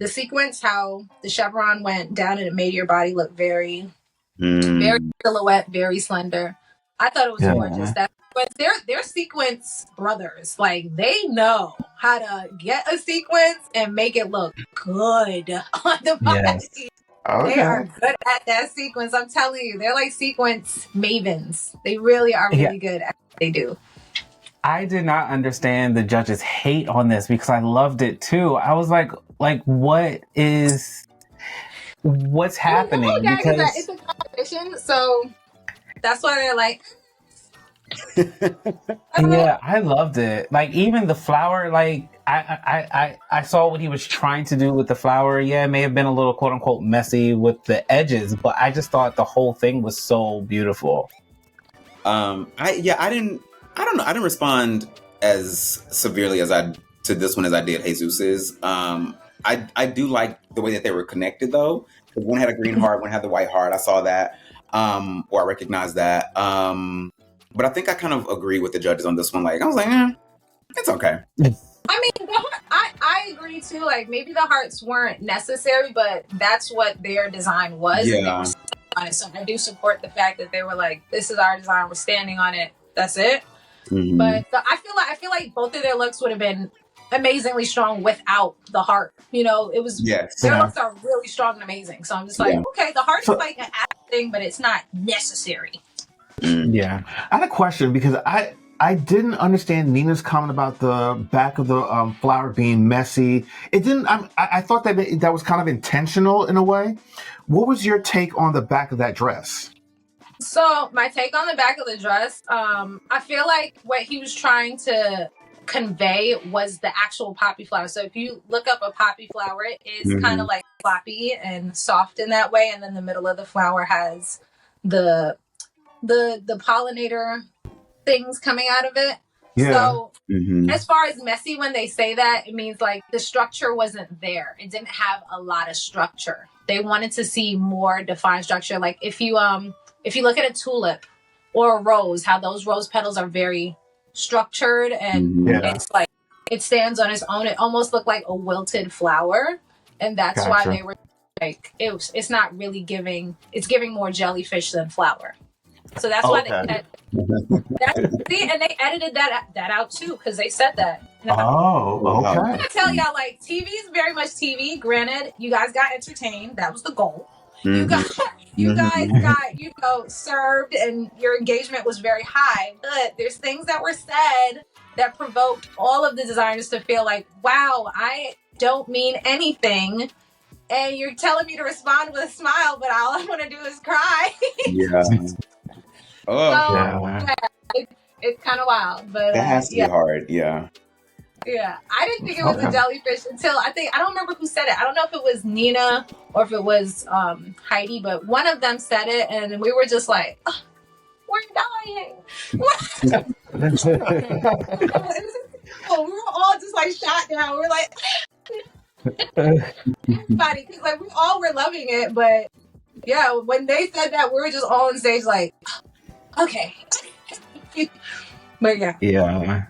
sequence, how the chevron went down and it made your body look very silhouette, very slender. I thought it was gorgeous. But they're sequence brothers. Like, they know how to get a sequence and make it look good on the body. Yes. Okay. They are good at that sequence. I'm telling you, they're like sequence mavens. They really are really good at what they do. I did not understand the judges' hate on this because I loved it too. I was like, what's happening? Because it's a competition, so that's why they're like. I loved it. Like, even the flower, like I saw what he was trying to do with the flower. Yeah, it may have been a little quote unquote messy with the edges, but I just thought the whole thing was so beautiful. I don't know. I didn't respond as severely to this one as I did Jesus's. I do like the way that they were connected though. One had a green heart, one had the white heart. I saw that, or I recognized that. But I think I kind of agree with the judges on this one. Like, I was like, it's okay. I mean, I agree too. Like, maybe the hearts weren't necessary, but that's what their design was. Yeah. And they were standing on it. So I do support the fact that they were like, this is our design. We're standing on it. That's it. Mm-hmm. But I feel like both of their looks would have been amazingly strong without the heart. You know, it was their looks are really strong and amazing. So I'm just like, okay, the heart's like an added thing, but it's not necessary. Yeah. I had a question because I didn't understand Nina's comment about the back of the flower being messy. It didn't. I thought that was kind of intentional in a way. What was your take on the back of that dress? So my take on the back of the dress, I feel like what he was trying to convey was the actual poppy flower. So if you look up a poppy flower, it is kind of like floppy and soft in that way, and then the middle of the flower has the pollinator things coming out of it. Yeah. So as far as messy, when they say that, it means like the structure wasn't there. It didn't have a lot of structure. They wanted to see more defined structure. Like if you look at a tulip or a rose, how those rose petals are very structured and it's like it stands on its own. It almost looked like a wilted flower, and that's why they were like it's not really giving. It's giving more jellyfish than flower. So that's why they said see, and they edited that out too because they said that. Oh, okay. I'm gonna tell y'all, like, TV is very much TV. Granted, you guys got entertained. That was the goal. You guys got served, and your engagement was very high. But there's things that were said that provoked all of the designers to feel like, wow, I don't mean anything. And you're telling me to respond with a smile, but all I want to do is cry. It's kind of wild, but that has to be hard. Yeah, I didn't think it was a jellyfish until I don't remember who said it. I don't know if it was Nina or if it was Heidi, but one of them said it, and we were just like, oh, we're dying. We were all just like shot down. We were like, everybody, because like we all were loving it, but yeah, when they said that, we were just all on stage like, okay. But yeah.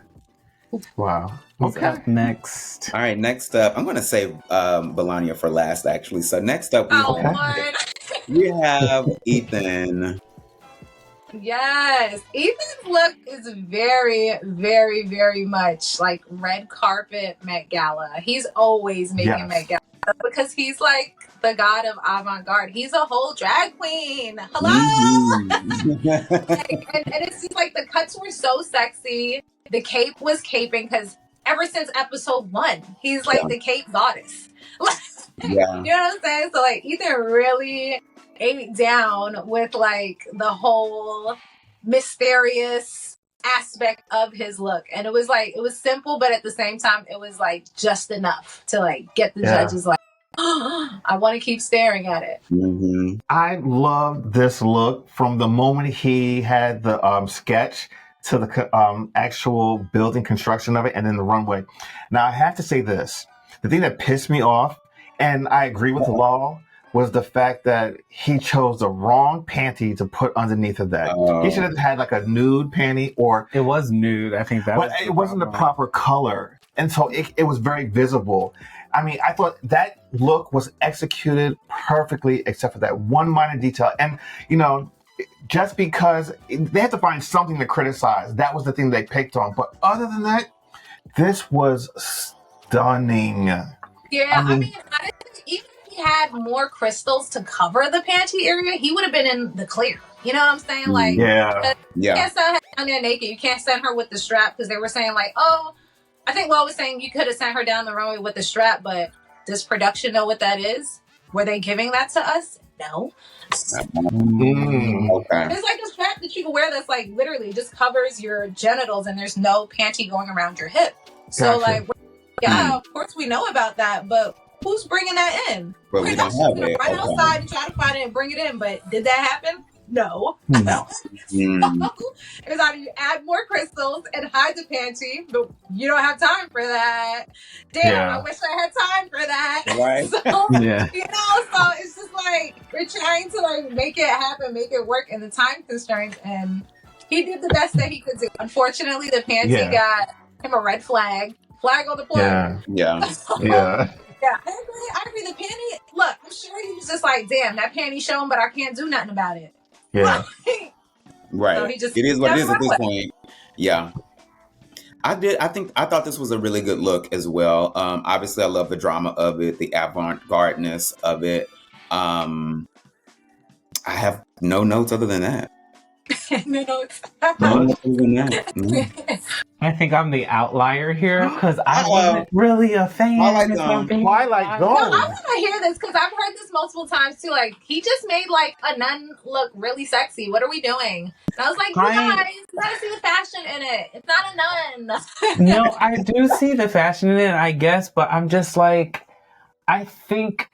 Wow. Who's up next? All right, next up, I'm going to say Belania for last, actually. So next up, we Lord. We have Ethan. Yes, Ethan's look is very, very, very much like red carpet Met Gala. He's always making Met Gala because he's like the god of avant-garde. He's a whole drag queen. Hello. And it's just like the cuts were so sexy. The cape was caping because ever since episode 1, he's like the cape goddess. You know what I'm saying? So like Ethan really ate down with like the whole mysterious aspect of his look, and it was simple, but at the same time it was like just enough to like get the judges like, oh, I want to keep staring at it. I loved this look from the moment he had the sketch to the actual building construction of it, and then the runway. Now I have to say this: the thing that pissed me off, and I agree with the law, was the fact that he chose the wrong panty to put underneath of that. He should have had like a nude panty, or it was nude. I think that, but it wasn't the proper color, and so it was very visible. I mean, I thought that look was executed perfectly, except for that one minor detail. And you know, just because they had to find something to criticize, that was the thing they picked on. But other than that, this was stunning. Yeah, I mean, even if he had more crystals to cover the panty area, he would have been in the clear. You know what I'm saying? Like, you can't send her down there naked. You can't send her with the strap, because they were saying like, oh, I think Will was saying you could have sent her down the runway with the strap, but does production know what that is? Were they giving that to us? No. Okay. It's like a strap that you can wear that's like literally just covers your genitals, and there's no panty going around your hip. So like, of course we know about that, but who's bringing that in? But we don't have it. Right outside and try to find it and bring it in, but did that happen? No. So, it was either you add more crystals and hide the panty, but you don't have time for that. Damn, I wish I had time for that. Right. So, you know, so it's just like we're trying to like make it happen, make it work in the time constraints, and he did the best that he could do. Unfortunately, the panty got him a red flag. Flag on the play. Yeah. I agree. The panty. Look, I'm sure he was just like, "Damn, that panty showing, but I can't do nothing about it." Yeah. Right. So it is what it is at this point. Yeah. I thought this was a really good look as well. Obviously, I love the drama of it, the avant-gardeness of it. I have no notes other than that. No notes. I think I'm the outlier here because I wasn't really a fan. Twilight Zone. No, I want to hear this because I've heard this multiple times too. Like, he just made like a nun look really sexy. What are we doing? And I was like, you guys, you gotta see the fashion in it. It's not a nun. No, I do see the fashion in it, I guess, but I'm just like, I think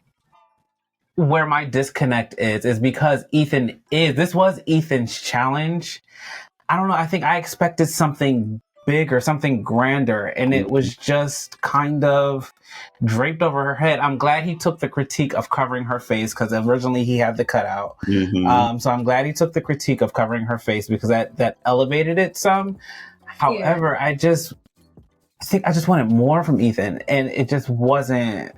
where my disconnect is because this was Ethan's challenge. I don't know. I think I expected something big or something grander, and it was just kind of draped over her head. I'm glad he took the critique of covering her face, because originally he had the cutout. So I'm glad he took the critique of covering her face, because that elevated it some. However, I think I just wanted more from Ethan, and it just wasn't.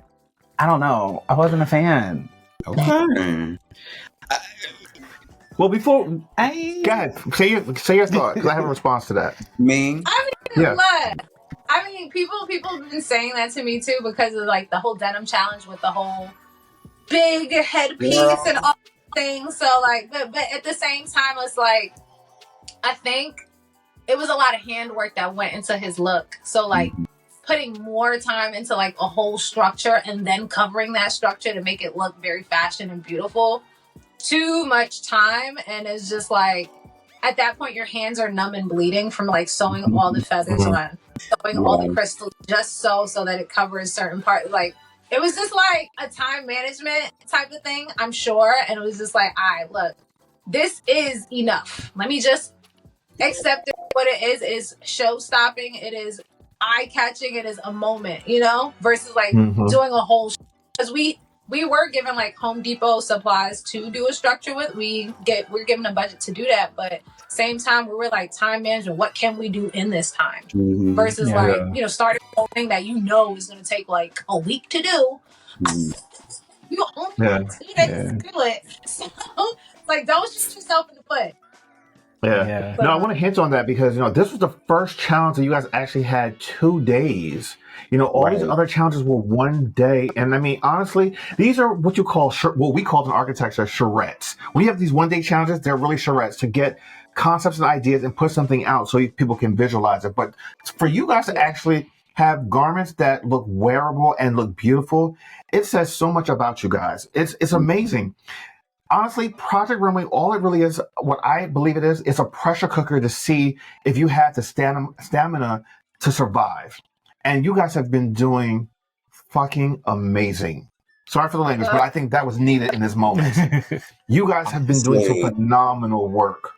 I don't know. I wasn't a fan. Okay. Well, before go ahead, say your thought, because I have a response to that. Me? I mean, people have been saying that to me too, because of like the whole denim challenge with the whole big headpiece and all things. So like, but at the same time, it's like, I think it was a lot of handwork that went into his look. So like, putting more time into like a whole structure and then covering that structure to make it look very fashion and beautiful. Too much time, and it's just like at that point your hands are numb and bleeding from like sewing all the feathers on, sewing all the crystals just so that it covers certain parts. Like, it was just like a time management type of thing, I'm sure. And it was just like, all right, look, this is enough. Let me just accept it. What it is show stopping. It is eye catching. It is a moment, you know, versus like doing a whole, because we were given like Home Depot supplies to do a structure with. We're given a budget to do that, but same time we were like time management. What can we do in this time? Versus like, you know, starting a whole thing that you know is going to take like a week to do. You only Yeah. have 2 days to do it. So, like, don't shoot yourself in the foot. Yeah. Yeah. No, I want to hint on that because this was the first challenge that you guys actually had 2 days. All these Right. other challenges were one day, and I mean, honestly, these are what you call what we call in architecture charrettes. When you have these one-day challenges, they're really charrettes to get concepts and ideas and put something out so people can visualize it. But for you guys to actually have garments that look wearable and look beautiful, it says so much about you guys. It's amazing. Honestly, Project Runway, all it really is, what I believe it is a pressure cooker to see if you have the stamina to survive. And you guys have been doing fucking amazing. Sorry for the language, but I think that was needed in this moment. You guys have been doing some Honestly, phenomenal work.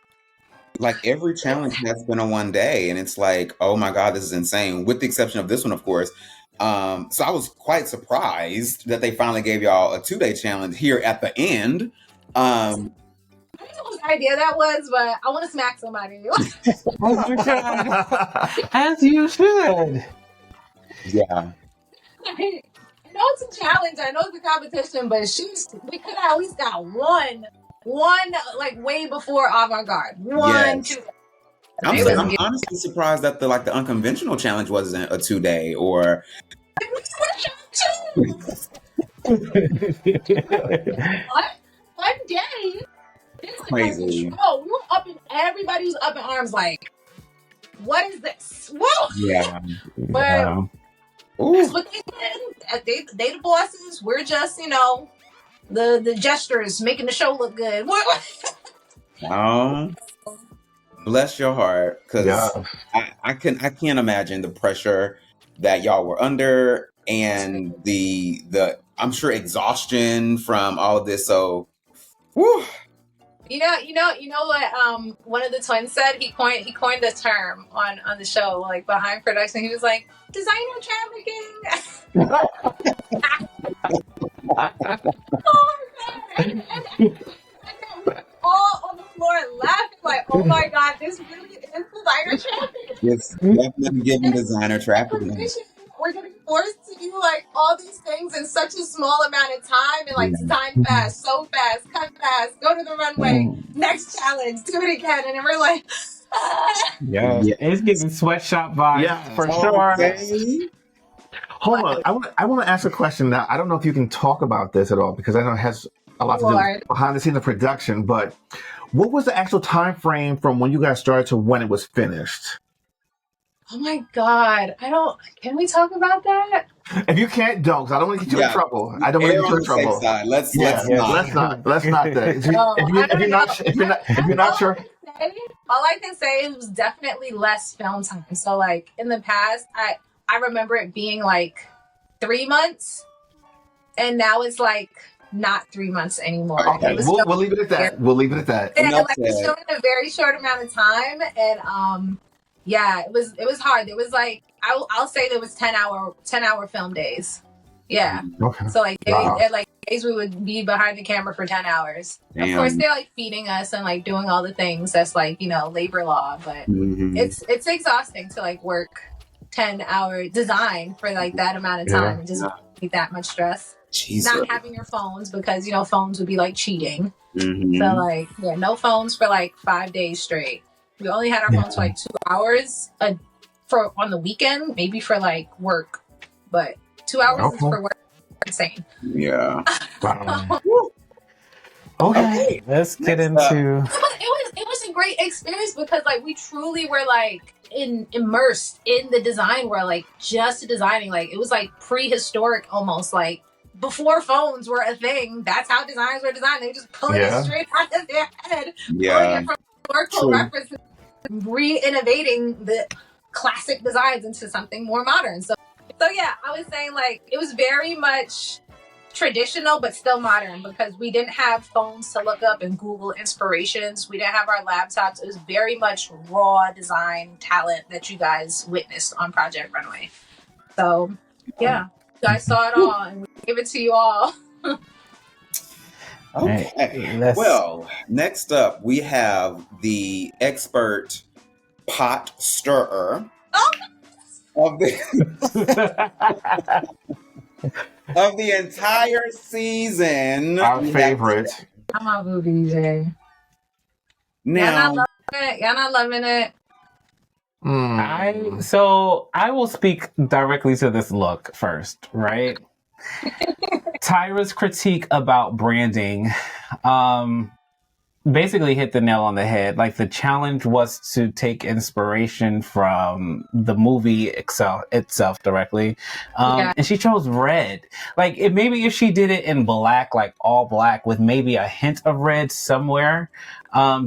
like every challenge has been a one day, and it's like, oh my God, this is insane. With the exception of this one, of course. So I was quite surprised that they finally gave y'all a 2-day challenge here at the end. I don't know whose idea that was, but I want to smack somebody. As you should. Yeah. I know it's a challenge. I know it's a competition, but we could have at least got one, like way before avant-garde. One, Yes. two. I'm honestly surprised that the unconventional challenge wasn't a 2-day or. What? One day? It's Crazy. control. We were up in, everybody was up in arms like, what is this? Whoa! Yeah. But Ooh. that's what they did. They the bosses. We're just, the gestures, making the show look good. Bless your heart, because I can't imagine the pressure that y'all were under and the I'm sure exhaustion from all of this. So, whew. You know what? One of the twins said he coined a term on the show, like behind production. He was like, designer trafficking. And all on the floor laughing like, oh my God, this really is designer trafficking. It's definitely giving designer trafficking. We're getting forced to do like all these things in such a small amount of time, and like design fast, so fast, cut fast, go to the runway, next challenge, do it again, and then we're like, It's giving sweatshop vibes for sure. Okay. Hold on, I want to ask a question now. I don't know if you can talk about this at all because I know it has a lot to do behind the scenes of production. But what was the actual time frame from when you guys started to when it was finished? Oh my God. Can we talk about that? If you can't, don't, because I don't want to get you in trouble. I don't want to get you in trouble. Let's not. Let's not that. If you're not sure. All I can say is it was definitely less film time. So like in the past, I remember it being like 3 months, and now it's like not 3 months anymore. Okay, we'll leave it at that. We'll leave it at that. And like it's shown in a very short amount of time, and it was hard. There was like I'll say there was 10-hour film days. Yeah. Okay. So like days we would be behind the camera for 10 hours. Damn. Of course they're like feeding us and like doing all the things that's like, labor law, but it's exhausting to like work 10-hour design for like that amount of time and just make that much stress. Jesus. Not having your phones because phones would be like cheating. Mm-hmm. So like no phones for like 5 days straight. We only had our phones for like 2 hours on the weekend, maybe for like work, but 2 hours is for work. Insane. Yeah. Okay. Let's get into. It was a great experience because like we truly were like immersed in the design world, like just designing. Like it was like prehistoric almost, like before phones were a thing. That's how designs were designed. They just pull it straight out of their head, pulling it from historical references, re-innovating the classic designs into something more modern. So yeah, I was saying like it was very much traditional but still modern because we didn't have phones to look up and Google inspirations. We didn't have our laptops. It was very much raw design talent that you guys witnessed on Project Runway. So yeah, you guys saw it all and we give it to you all. Okay. Well, next up we have the expert pot stirrer of the of the entire season. Our we have favorite. I'm on VJ. now. Y'all not loving it. I will speak directly to this look first, right? Tyra's critique about branding basically hit the nail on the head. Like, the challenge was to take inspiration from the movie itself directly. And she chose red. Like, maybe if she did it in black, like all black with maybe a hint of red somewhere,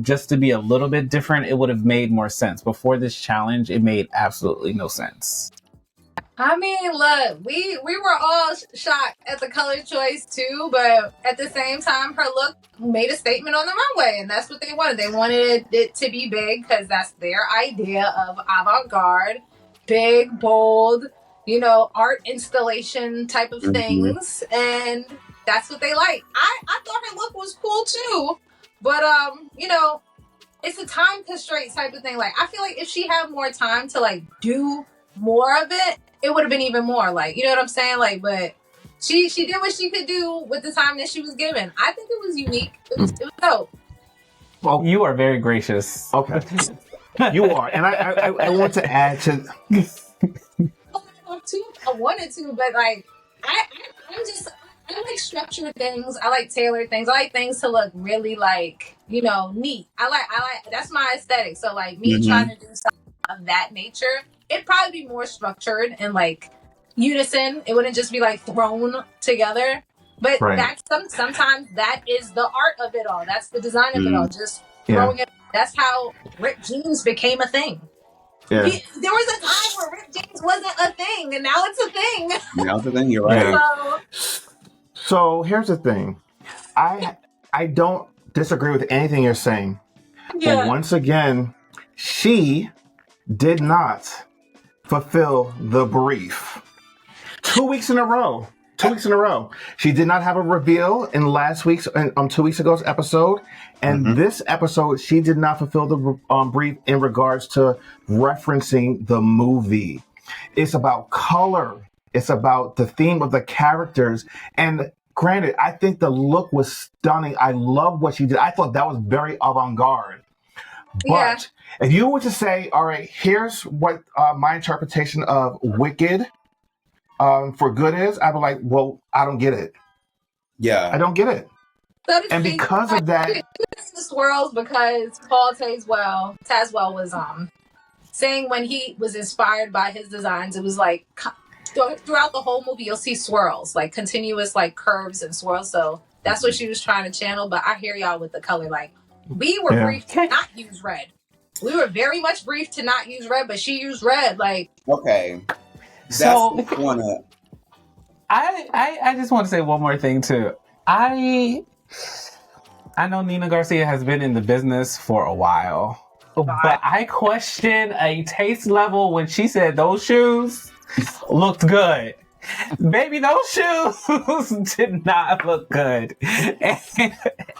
just to be a little bit different, it would have made more sense. Before this challenge, it made absolutely no sense. I mean, look, we were all shocked at the color choice too, but at the same time, her look made a statement on the runway, and that's what they wanted. They wanted it to be big because that's their idea of avant-garde, big, bold, art installation type of things, and that's what they like. I thought her look was cool too, but it's a time constraint type of thing. Like, I feel like if she had more time to like do more of it, it would have been even more, like, you know what I'm saying? Like, but she did what she could do with the time that she was given. I think it was unique. It was dope. Well, you are very gracious. Okay. You are. And I want to add to... I wanted to, but like, I like structured things. I like tailored things. I like things to look really like, neat. I like, that's my aesthetic. So like me trying to do something of that nature, it'd probably be more structured and like unison. It wouldn't just be like thrown together. But that's sometimes that is the art of it all. That's the design of it all. Just throwing it. That's how ripped jeans became a thing. Yeah. There was a time where ripped jeans wasn't a thing, and now it's a thing. Now it's a thing. You're right. Yeah. So here's the thing. I don't disagree with anything you're saying. Yeah. But once again, she did not fulfill the brief. 2 weeks in a row. 2 weeks in a row. She did not have a reveal in 2 weeks ago's episode. And this episode, she did not fulfill the brief in regards to referencing the movie. It's about color. It's about the theme of the characters. And granted, I think the look was stunning. I love what she did. I thought that was very avant-garde. But if you were to say, all right, here's what my interpretation of Wicked for good is, I'd be like, well, I don't get it. Yeah. I don't get it. And because of that... The swirls because Paul Tazwell was saying when he was inspired by his designs, it was like throughout the whole movie, you'll see swirls, like continuous like curves and swirls. So that's what she was trying to channel. But I hear y'all with the color. Like, we were briefed to not use red. We were very much briefed to not use red, but she used red. Like, okay. So I just want to say one more thing too. I know Nina Garcia has been in the business for a while, but I question a taste level when she said those shoes looked good. Baby, those shoes did not look good.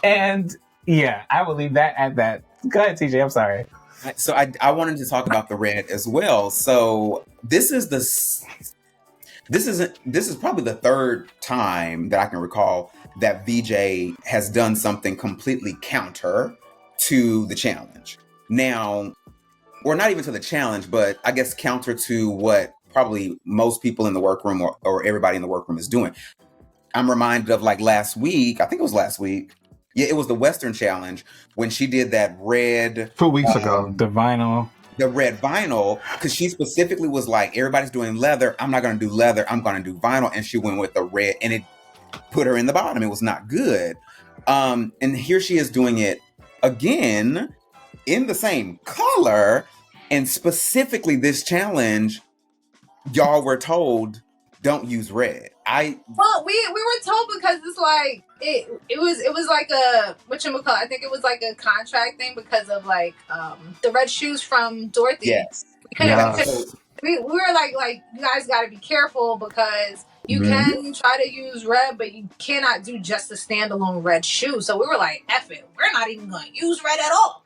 And yeah, I will leave that at that. Go ahead, TJ. I'm sorry. So I wanted to talk about the red as well. So this is probably the third time that I can recall that VJ has done something completely counter to the challenge. Now, or not even to the challenge, but I guess counter to what probably most people in the workroom or everybody in the workroom is doing. I'm reminded of like last week, I think it was last week. Yeah, it was the Western Challenge when she did that red... 2 weeks ago. The vinyl. The red vinyl, because she specifically was like, everybody's doing leather. I'm not going to do leather. I'm going to do vinyl. And she went with the red, and it put her in the bottom. It was not good. And here she is doing it again in the same color. And specifically this challenge, y'all were told, don't use red. Well, we were told because it's like it was like a whatchamacallit. I think it was like a contract thing because of like the red shoes from Dorothy. Yes. We were like you guys got to be careful because you can try to use red, but you cannot do just a standalone red shoe. So we were like, F it, we're not even going to use red at all.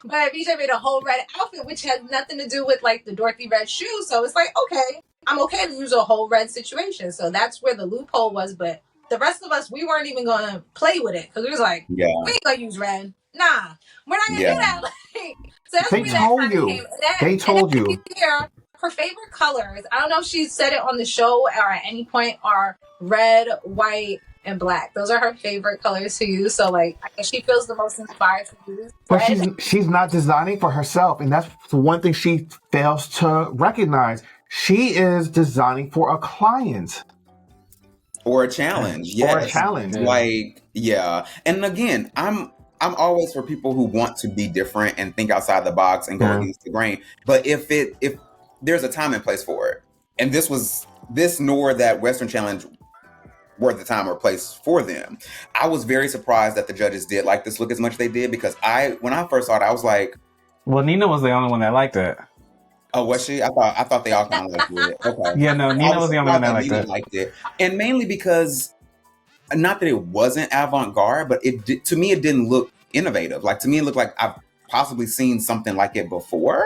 But VJ made a whole red outfit, which has nothing to do with like the Dorothy red shoe. So it's like, okay, I'm okay to use a whole red situation. So that's where the loophole was. But the rest of us, we weren't even going to play with it because we was like, Yeah. we ain't going to use red. Nah, we're not going to Yeah. do that. Like, so that's They where that told kind of you. came. And They told then you. here, her favorite colors, I don't know if she said it on the show or at any point, are red, white, and black. Those are her favorite colors to use. So like, I guess she feels the most inspired to use But red. she's not designing for herself, and that's the one thing she fails to recognize. She is designing for a client Or a challenge. or a Yes. challenge. Like, yeah. And again, I'm always for people who want to be different and think outside the box and go Yeah. against the grain. But if there's a time and place for it, and this nor that Western Challenge were the time or place for them. I was very surprised that the judges did like this look as much as they did, because when I first saw it, I was like, Well, Nina was the only one that liked it. oh, was she? I thought they all kind of liked it. Okay. Yeah, no, I Nina was the only one that liked Nina it. liked it. And mainly because, not that it wasn't avant-garde, but to me, it didn't look innovative. Like, to me, it looked like I've possibly seen something like it before.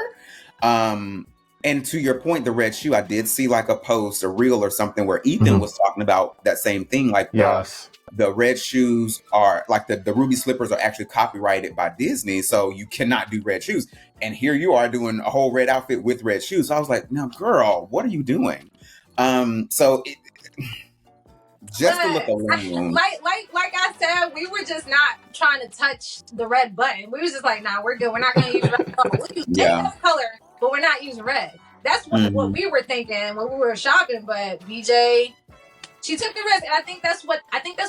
And to your point, the red shoe, I did see like a post, a reel or something where Ethan was talking about that same thing. Like, Yes. the red shoes are like the ruby slippers are actually copyrighted by Disney, so you cannot do red shoes. And here you are doing a whole red outfit with red shoes. So I was like, now, girl, what are you doing? So just to look alone. Like I said, we were just not trying to touch the red button. We was just like, nah, we're good. We're not going to use red color. We'll use any other color, but we're not using red. That's what we were thinking when we were shopping. But BJ, she took the risk, and I think that's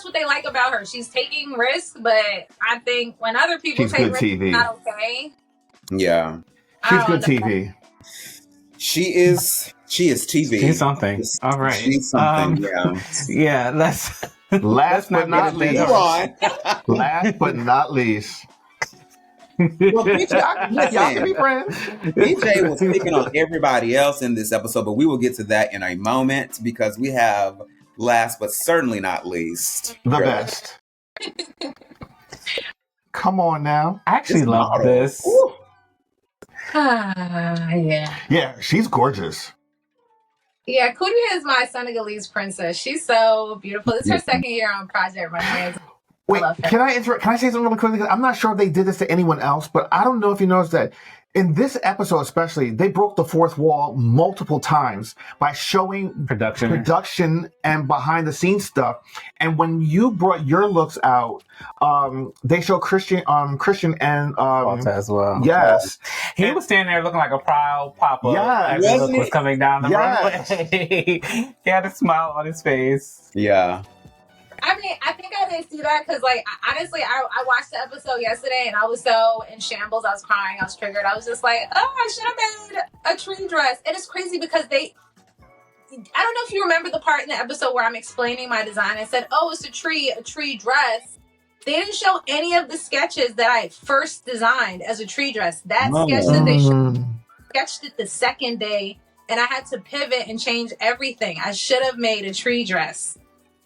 what they like about her. She's taking risks, but I think when other people She's take good risks, TV. it's not okay. Yeah. She's good TV. She is TV. She's something. All right. She's something. Yeah. Let's Last but not least. Move on. Last but not least. Well, BJ, Y'all can be friends. BJ was picking on everybody else in this episode, but we will get to that in a moment, because we have, last but certainly not least, The best. Come on now. I actually love this. Yeah. Yeah, she's gorgeous. Yeah, Kudia is my Senegalese princess. She's so beautiful. This is her second year on Project Runway. Wait, can I say something really quickly? I'm not sure if they did this to anyone else, but I don't know if you noticed that in this episode especially, they broke the fourth wall multiple times by showing production and behind the scenes stuff. And when you brought your looks out, they show Christian and Walter as well. Yes. He was standing there looking like a proud papa as the look was coming down the runway. He had a smile on his face. Yeah. I mean, I think I didn't see that because, like, honestly, I watched the episode yesterday and I was so in shambles. I was crying. I was triggered. I was just like, oh, I should have made a tree dress. And it's crazy because I don't know if you remember the part in the episode where I'm explaining my design. I said, oh, it's a tree dress. They didn't show any of the sketches that I first designed as a tree dress. That sketch that they sketched it the second day, and I had to pivot and change everything. I should have made a tree dress.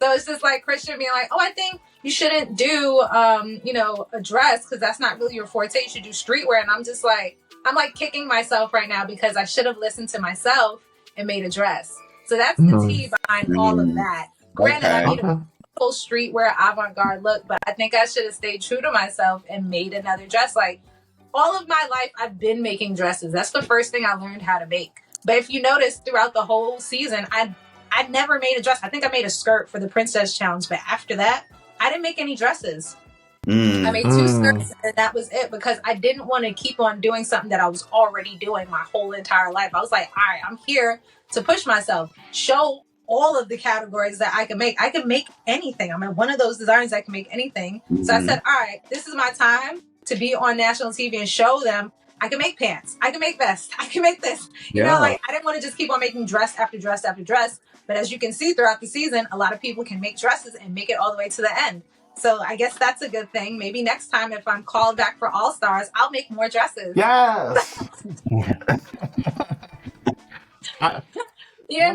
So it's just like Christian being like, oh, I think you shouldn't do, a dress because that's not really your forte. You should do streetwear. And I'm just like, I'm like kicking myself right now because I should have listened to myself and made a dress. So that's the tea behind all of that. Granted, I made a full streetwear avant-garde look, but I think I should have stayed true to myself and made another dress. Like, all of my life, I've been making dresses. That's the first thing I learned how to make. But if you notice throughout the whole season, I never made a dress. I think I made a skirt for the Princess Challenge, but after that, I didn't make any dresses. I made 2 skirts, and that was it because I didn't want to keep on doing something that I was already doing my whole entire life. I was like, all right, I'm here to push myself, show all of the categories that I can make. I can make anything. I'm one of those designers that can make anything. So I said, all right, this is my time to be on national TV and show them I can make pants. I can make vests. I can make this. You know, like, I didn't want to just keep on making dress after dress after dress. But as you can see throughout the season, a lot of people can make dresses and make it all the way to the end. So I guess that's a good thing. Maybe next time, if I'm called back for All Stars, I'll make more dresses. Yes. I'm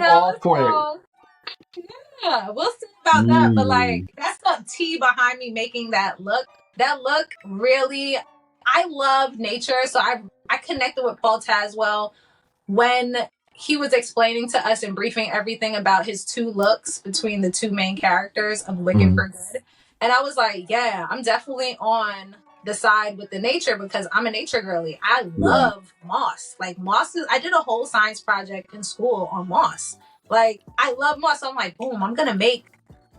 all for it. Yeah, we'll see about that. But like, that's the tea behind me making that look. That look really, I love nature. So I connected with Paul Tazwell when he was explaining to us and briefing everything about his two looks between the two main characters of Wicked for Good. And I was like, yeah, I'm definitely on the side with the nature because I'm a nature girly. I love moss. Like moss is, I did a whole science project in school on moss. Like I love moss. So I'm like, boom, I'm gonna make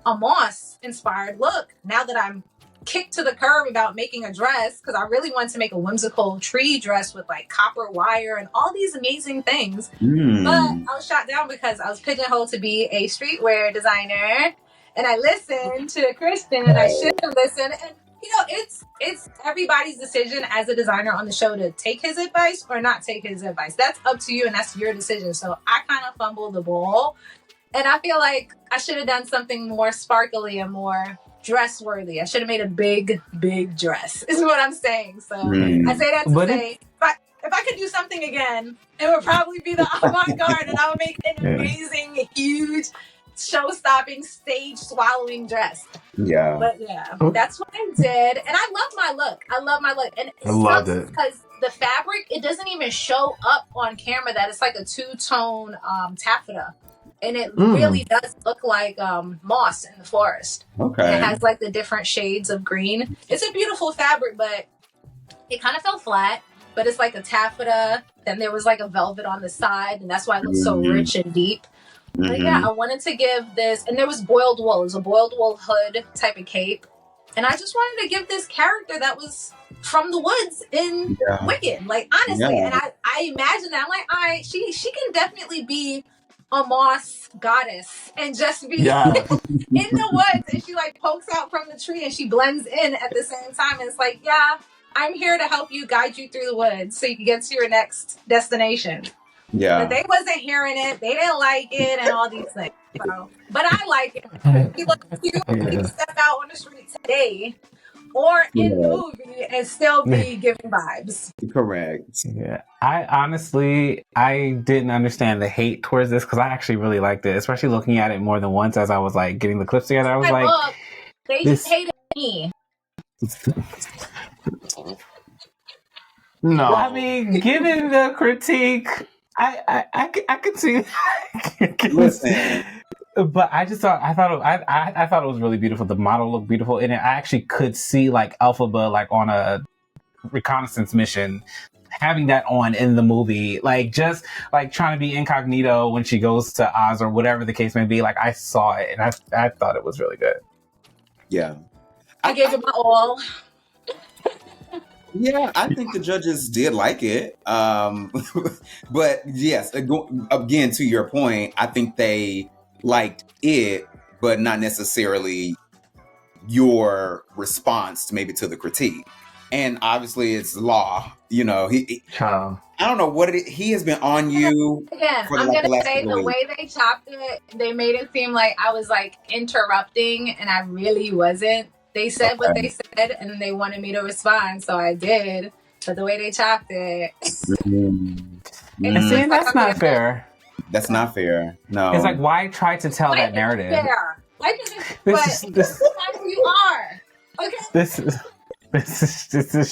a moss inspired look now that I'm kicked to the curb about making a dress because I really wanted to make a whimsical tree dress with like copper wire and all these amazing things. But I was shot down because I was pigeonholed to be a streetwear designer, and I listened to Kristen, and I should have listened. And you know, it's everybody's decision as a designer on the show to take his advice or not take his advice. That's up to you, and that's your decision. So I kind of fumbled the ball, and I feel like I should have done something more sparkly and more dress worthy. I should have made a big dress, is what I'm saying. So I say that to say, if I could do something again, it would probably be the avant-garde, and I would make an amazing, huge, show-stopping, stage-swallowing dress. Yeah. But yeah, that's what I did. And I love my look. And I loved it. Because the fabric, it doesn't even show up on camera that it's like a two-tone taffeta. And it really does look like moss in the forest. Okay. And it has like the different shades of green. It's a beautiful fabric, but it kind of fell flat. But it's like a taffeta. Then there was like a velvet on the side. And that's why it looks so rich and deep. But yeah, I wanted to give this, and there was boiled wool. It was a boiled wool hood type of cape. And I just wanted to give this character that was from the woods in Wicked. Like, honestly. And I imagine that. I'm like, all right, she can definitely be a moss goddess and just be in the woods. And she like pokes out from the tree and she blends in at the same time. And it's like, yeah, I'm here to help you, guide you through the woods so you can get to your next destination. Yeah. But they wasn't hearing it. They didn't like it and all these things. So, but I like it. He looks cute. He can step out on the street today or in the movie and still be giving vibes. Correct. Yeah. I didn't understand the hate towards this because I actually really liked it, especially looking at it more than once as I was like getting the clips together. I was like, look, they just hated me. No. Well, I mean, given the critique, I could see. Listen, but I thought it was really beautiful. The model looked beautiful, and I actually could see like Elphaba like on a reconnaissance mission, having that on in the movie, like just like trying to be incognito when she goes to Oz or whatever the case may be. Like I saw it, and I thought it was really good. Yeah, I gave it my all. Yeah, I think the judges did like it. But yes, again, to your point, I think they liked it, but not necessarily your response maybe to the critique. And obviously it's law, you know, I don't know what it is. He has been on you. Again, I'm going to say the way they chopped it, they made it seem like I was like interrupting and I really wasn't. They said what they said, and they wanted me to respond, so I did. But the way they chopped it, and see, that's not fair. That's not fair. No, it's like why try to tell that narrative? Fair. This is who you are. Okay. This is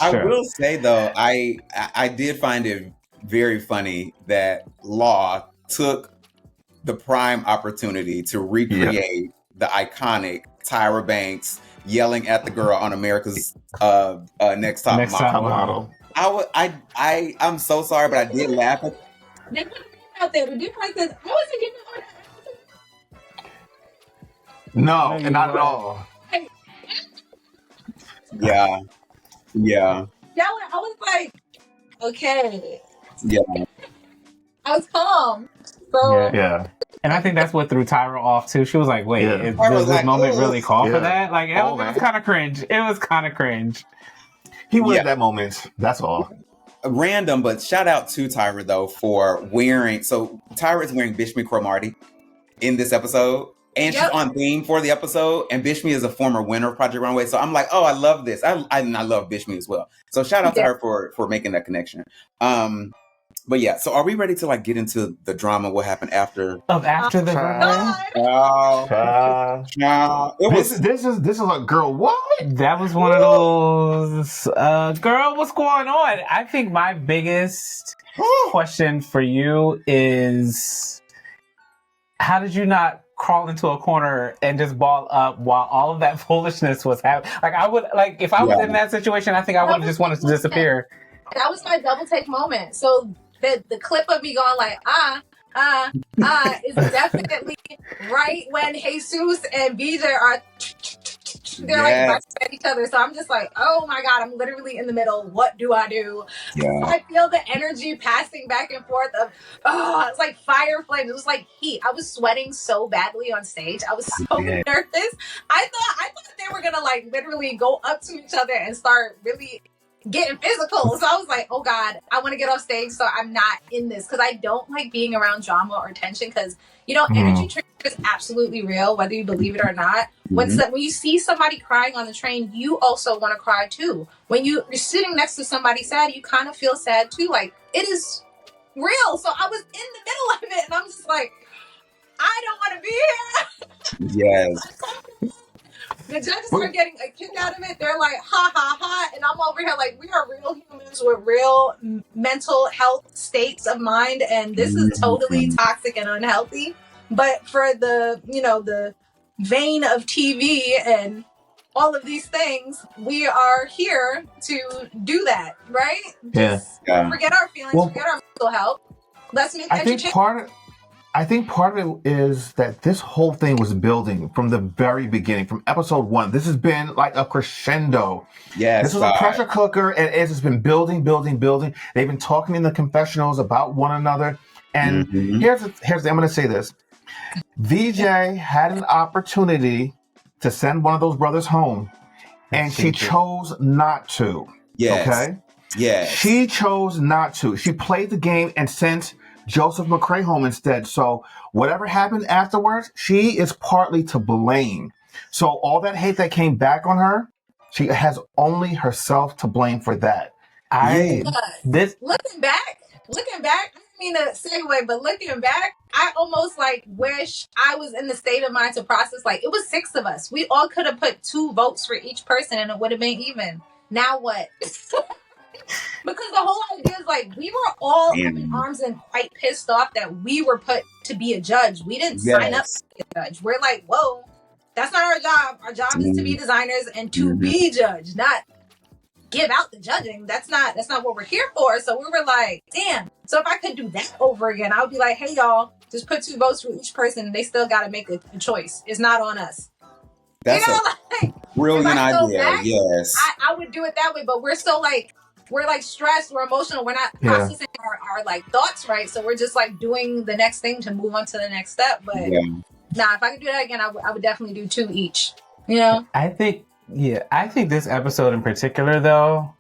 true. I will say though, I did find it very funny that Law took the prime opportunity to recreate the iconic Tyra Banks yelling at the girl on America's Next Top Model. I'm so sorry, but I did laugh at. They put it out there. The difference is, I wasn't giving No, not at all. Yeah. I was like, okay. Yeah. I was calm. So yeah. And I think that's what threw Tyra off too. She was like, "Wait, does this moment really call for that?" Like, it was kind of cringe. It was kind of cringe. He wanted that moment. That's all. Random, but shout out to Tyra though for wearing. So Tyra is wearing Bishmi Cromartie in this episode, and she's on theme for the episode. And Bishmi is a former winner of Project Runway, so I'm like, oh, I love this. I love Bishmi as well. So shout out to her for making that connection. But yeah, so are we ready to like get into the drama? What happened after? After the runway? Oh, it was. This is a girl. What? That was one of those, girl, what's going on? I think my biggest question for you is, how did you not crawl into a corner and just ball up while all of that foolishness was happening? Like, I would, like, if I was in that situation, I think I would have just wanted to disappear. That was my double take moment. So the clip of me going like, is definitely right when Jesus and VJ are, they're like right at each other. So I'm just like, oh my God, I'm literally in the middle. What do I do? Yeah. I feel the energy passing back and forth of, it's like fire flames. It was like heat. I was sweating so badly on stage. I was so nervous. I thought they were gonna like literally go up to each other and start really getting physical. So I was like, oh God, I want to get off stage so I'm not in this, because I don't like being around drama or tension, because energy triggers is absolutely real, whether you believe it or not. When you see somebody crying on the train, you also want to cry too. When you're sitting next to somebody sad, you kind of feel sad too. Like, it is real. So I was in the middle of it and I'm just like, I don't want to be here. Yes. The judges are getting a kick out of it. They're like, ha, ha, ha. And I'm over here like, we are real humans with real mental health states of mind. And this is totally toxic and unhealthy. But for the, the vein of TV and all of these things, we are here to do that, right? Just forget our feelings, forget our mental health. Let's make entertainment. I think part of it is that this whole thing was building from the very beginning, from episode 1. This has been like a crescendo. Yes. This was a pressure cooker, and it's just been building. They've been talking in the confessionals about one another. And here's I'm going to say this. VJ had an opportunity to send one of those brothers home, and she chose not to. Yes. Okay? Yes. She chose not to. She played the game and sent Joseph McCray home instead. So whatever happened afterwards, she is partly to blame. So all that hate that came back on her, she has only herself to blame for that. Looking back, I mean to segue, but looking back, I almost like wish I was in the state of mind to process. Like, it was 6 of us. We all could have put 2 votes for each person and it would have been even. Now what? Because the whole idea is like, we were all up in arms and quite pissed off that we were put to be a judge. We didn't sign up to be a judge. We're like, whoa, that's not our job. Our job is to be designers and to be judged, not give out the judging. That's not what we're here for. So we were like, damn. So if I could do that over again, I would be like, hey y'all, just put 2 votes for each person and they still got to make a choice. It's not on us. That's a brilliant idea. Back, yes. I would do it that way, but we're so like, we're like stressed, we're emotional, we're not processing our like thoughts right, so we're just like doing the next thing to move on to the next step. But if I could do that again, I would definitely do 2 each. I think this episode in particular, though,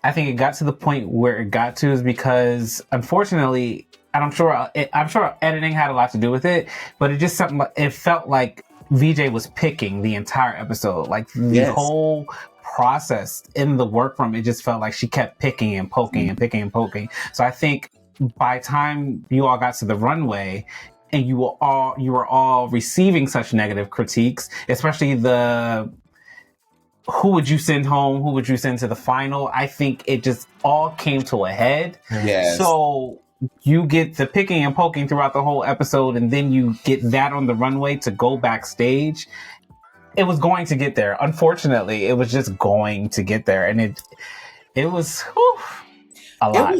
I think it got to the point where it got to is because, unfortunately, and I'm sure editing had a lot to do with it, but it just it felt like VJ was picking the entire episode, like the whole process in the workroom. It just felt like she kept picking and poking and picking and poking. So I think by the time you all got to the runway and you were all receiving such negative critiques, especially the who would you send home, who would you send to the final, I think it just all came to a head. Yes. So you get the picking and poking throughout the whole episode, and then you get that on the runway to go backstage. It was going to get there. Unfortunately, it was just going to get there, and it was a lot.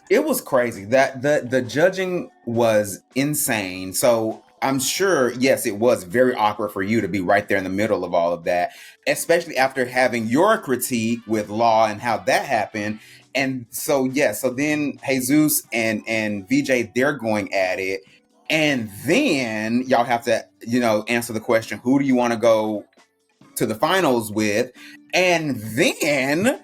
It was crazy. That the judging was insane. So I'm sure, yes, it was very awkward for you to be right there in the middle of all of that, especially after having your critique with Law and how that happened. And so, so then Jesus and VJ, they're going at it. And then y'all have to, answer the question, who do you want to go to the finals with? And then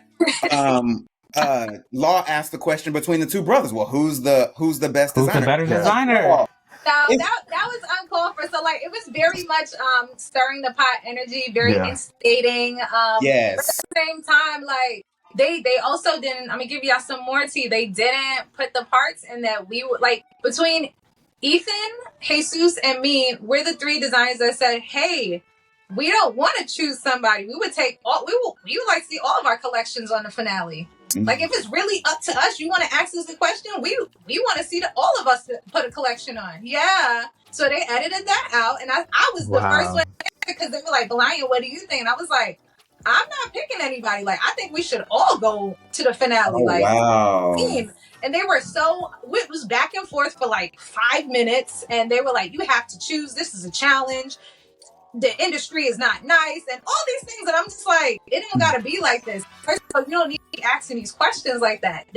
Law asked the question between the 2 brothers. Well, who's the best designer? Who's the better designer? No, that was uncalled for. So like, it was very much stirring the pot energy, very instigating. But at the same time, like, they also didn't. I'm gonna give y'all some more tea. They didn't put the parts in that we would like between Ethan, Jesus, and me. We're the three designers that said, "Hey, we don't want to choose somebody. We would take all. We would like to see all of our collections on the finale. Like if it's really up to us, you want to ask us a question. We want to see all of us put a collection on. Yeah. So they edited that out, and I was the first one because they were like, "Belania, what do you think?" And I was like, I'm not picking anybody. Like, I think we should all go to the finale. Wow. And they were it was back and forth for like 5 minutes. And they were like, you have to choose. This is a challenge. The industry is not nice. And all these things. And I'm just like, it don't got to be like this. First of all, you don't need to be asking these questions like that.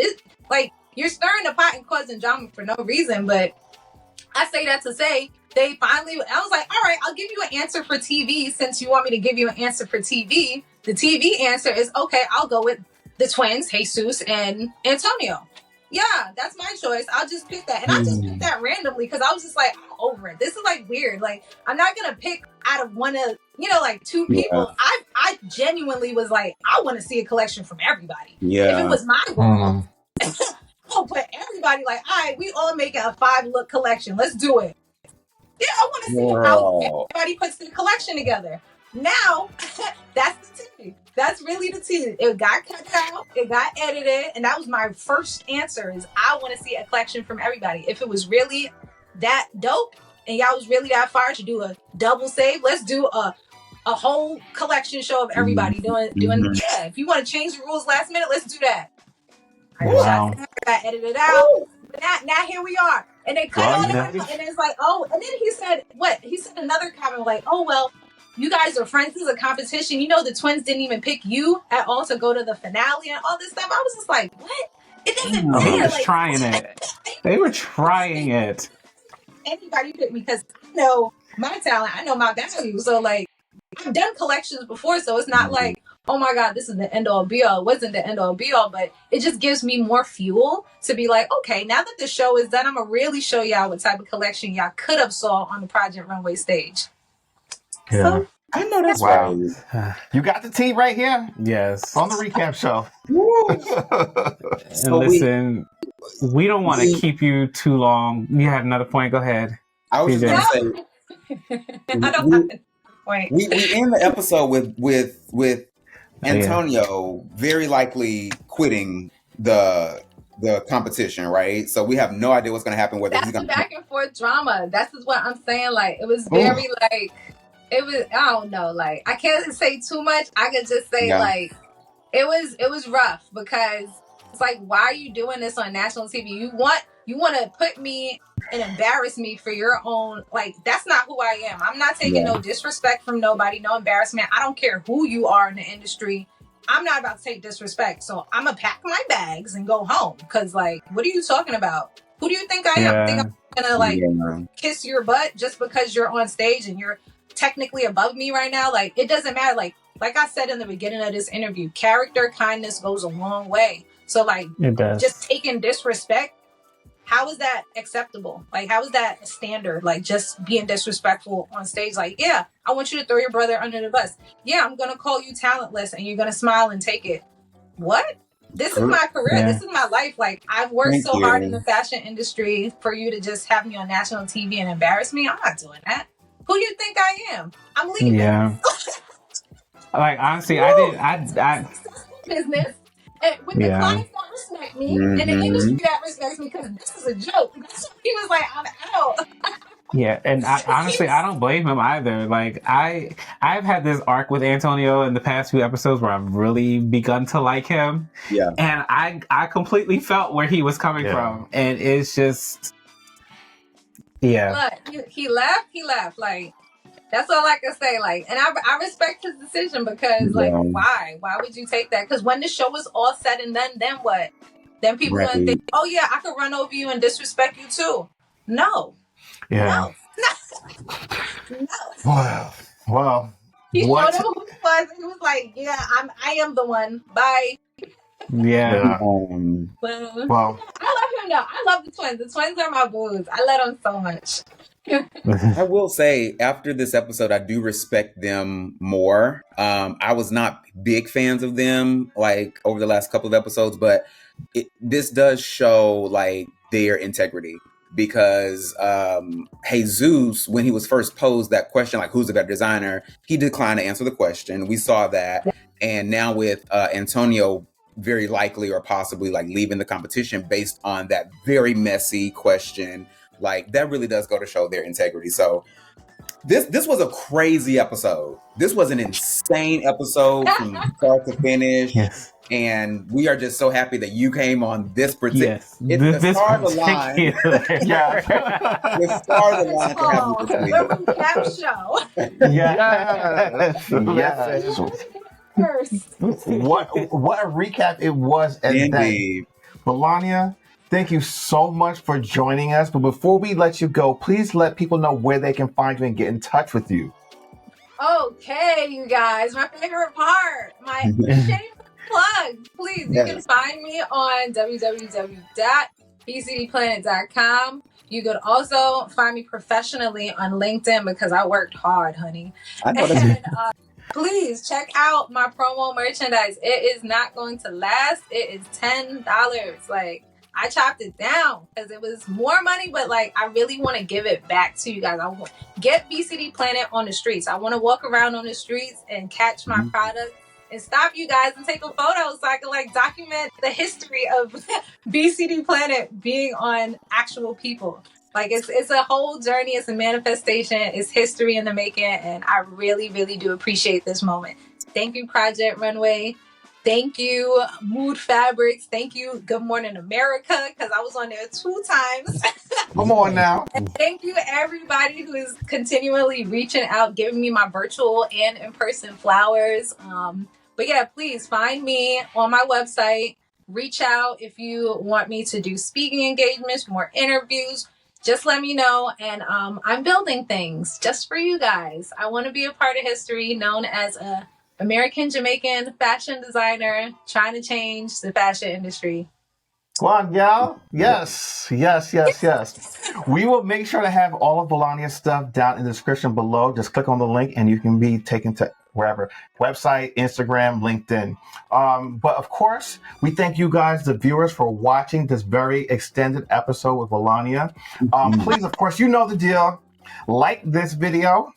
You're stirring the pot and causing drama for no reason. But I say that to say, I was like, all right, I'll give you an answer for TV since you want me to give you an answer for TV. The TV answer is, okay, I'll go with the twins, Jesus and Antonio. Yeah, that's my choice. I'll just pick that. And I just picked that randomly because I was just like, I'm over it. This is like weird. Like, I'm not going to pick out of one of, like two people. I genuinely was like, I want to see a collection from everybody. Yeah. If it was my goal, I'll put everybody like, all right, we all making a 5-look collection. Let's do it. Yeah, I want to see how everybody puts the collection together. Now, that's the tea. That's really the tea. It got cut out. It got edited. And that was my first answer is I want to see a collection from everybody. If it was really that dope and y'all was really that fire to do a double save, let's do a whole collection show of everybody doing. Yeah, if you want to change the rules last minute, let's do that. Wow. I got edited out. But now here we are. And they cut on it, and it's like, and then he said, what? He said another comment like, oh, well, you guys are friends. This is a competition. The twins didn't even pick you at all to go to the finale and all this stuff. I was just like, what? It doesn't matter. They were trying it. They were trying it. Anybody pick me because I know my talent. I know my value. So, like, I've done collections before, so it's not like, oh my God, this is the end all be all. It wasn't the end all be all, but it just gives me more fuel to be like, okay, now that the show is done, I'm gonna really show y'all what type of collection y'all could have saw on the Project Runway stage. Yeah. So, I know that's right. You got the tea right here? Yes. On the recap show. And listen, we don't want to keep you too long. You had another point. Go ahead. I was just going to say, I don't have a point. We end the episode with Antonio very likely quitting the competition, right? So we have no idea what's going to happen. That's the back and forth drama. That's what I'm saying. Like, it was very like, it was, I don't know, like, I can't say too much. I could just say like, it was rough because it's like, why are you doing this on national TV? You want to put me and embarrass me for your own, like, that's not who I am. I'm not taking no disrespect from nobody, no embarrassment. I don't care who you are in the industry. I'm not about to take disrespect. So I'm going to pack my bags and go home. Because, like, what are you talking about? Who do you think I am? Think I'm going to, like, kiss your butt just because you're on stage and you're technically above me right now? Like, it doesn't matter. Like I said in the beginning of this interview, character kindness goes a long way. So, like, just taking disrespect, how is that acceptable? Like, how is that a standard? Like, just being disrespectful on stage. Like, yeah, I want you to throw your brother under the bus. Yeah, I'm going to call you talentless and you're going to smile and take it. What? This is my career. This is my life. Like, I've worked so hard in the fashion industry for you to just have me on national TV and embarrass me. I'm not doing that. Who do you think I am? I'm leaving. Yeah. Like, honestly, I business. And with the clients that respect me and the industry that respects me, because this is a joke. He was like, I'm out. Yeah, and honestly, I don't blame him either. Like, I've had this arc with Antonio in the past few episodes where I've really begun to like him. Yeah. And I completely felt where he was coming from. And it's just, But he left. Like, that's all I can say. Like, and I respect his decision because, like, why? Why would you take that? Because when the show was all said and done, then what? Then people gonna think, oh yeah, I could run over you and disrespect you too. No. Yeah. No. Well. He showed him who he was. And he was like, yeah, I am the one. Bye. Yeah. Well, I love him though. I love the twins. The twins are my boos. I love them so much. I will say, after this episode, I do respect them more. I was not big fans of them like over the last couple of episodes, but this does show like their integrity because Jesus, when he was first posed that question, like who's the better designer, he declined to answer the question. We saw that, and now with Antonio very likely or possibly like leaving the competition based on that very messy question. Like that really does go to show their integrity. So this was a crazy episode. This was an insane episode from start to finish. Yes. And we are just so happy that you came on this particular. Yes. It's the stars align. Yeah. The stars align to have you this week. The recap show. Yes. What a recap it was at that. Indeed. Belania, thank you so much for joining us. But before we let you go, please let people know where they can find you and get in touch with you. Okay, you guys, my favorite part, my shameless plug. Please, you can find me on www.bcdplanet.com. You could also find me professionally on LinkedIn because I worked hard, honey. I know And please check out my promo merchandise. It is not going to last. It is $10. Like, I chopped it down because it was more money, but like I really want to give it back to you guys. I want get BCD Planet on the streets. I want to walk around on the streets and catch my product and stop you guys and take a photo so I can like document the history of BCD Planet being on actual people. Like it's a whole journey. It's a manifestation. It's history in the making, and I really, really do appreciate this moment. Thank you, Project Runway. Thank you, Mood Fabrics. Thank you, Good Morning America, because I was on there 2 times. Come on now. And thank you, everybody who is continually reaching out, giving me my virtual and in-person flowers. But yeah, please find me on my website. Reach out if you want me to do speaking engagements, more interviews. Just let me know. And I'm building things just for you guys. I want to be a part of history, known as a American Jamaican fashion designer trying to change the fashion industry. Come on, y'all. Yes. We will make sure to have all of Belania's stuff down in the description below. Just click on the link and you can be taken to wherever. Website, Instagram, LinkedIn. But of course, we thank you guys, the viewers, for watching this very extended episode with Belania. Please, of course, you know the deal. Like this video.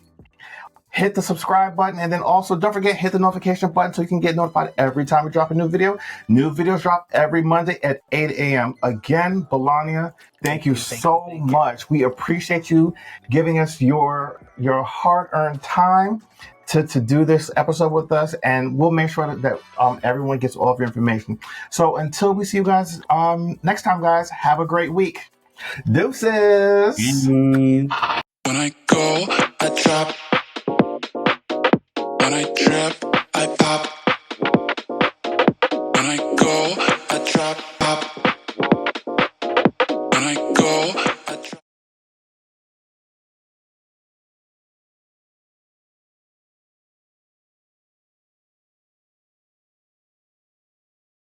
Hit the subscribe button, and then also don't forget hit the notification button so you can get notified every time we drop a new video. New videos drop every Monday at 8 a.m. Again, Belania, thank you so much. We appreciate you giving us your hard-earned time to do this episode with us, and we'll make sure that everyone gets all of your information. So until we see you guys next time, guys, have a great week. Deuces. When I go, I drop. When I trip,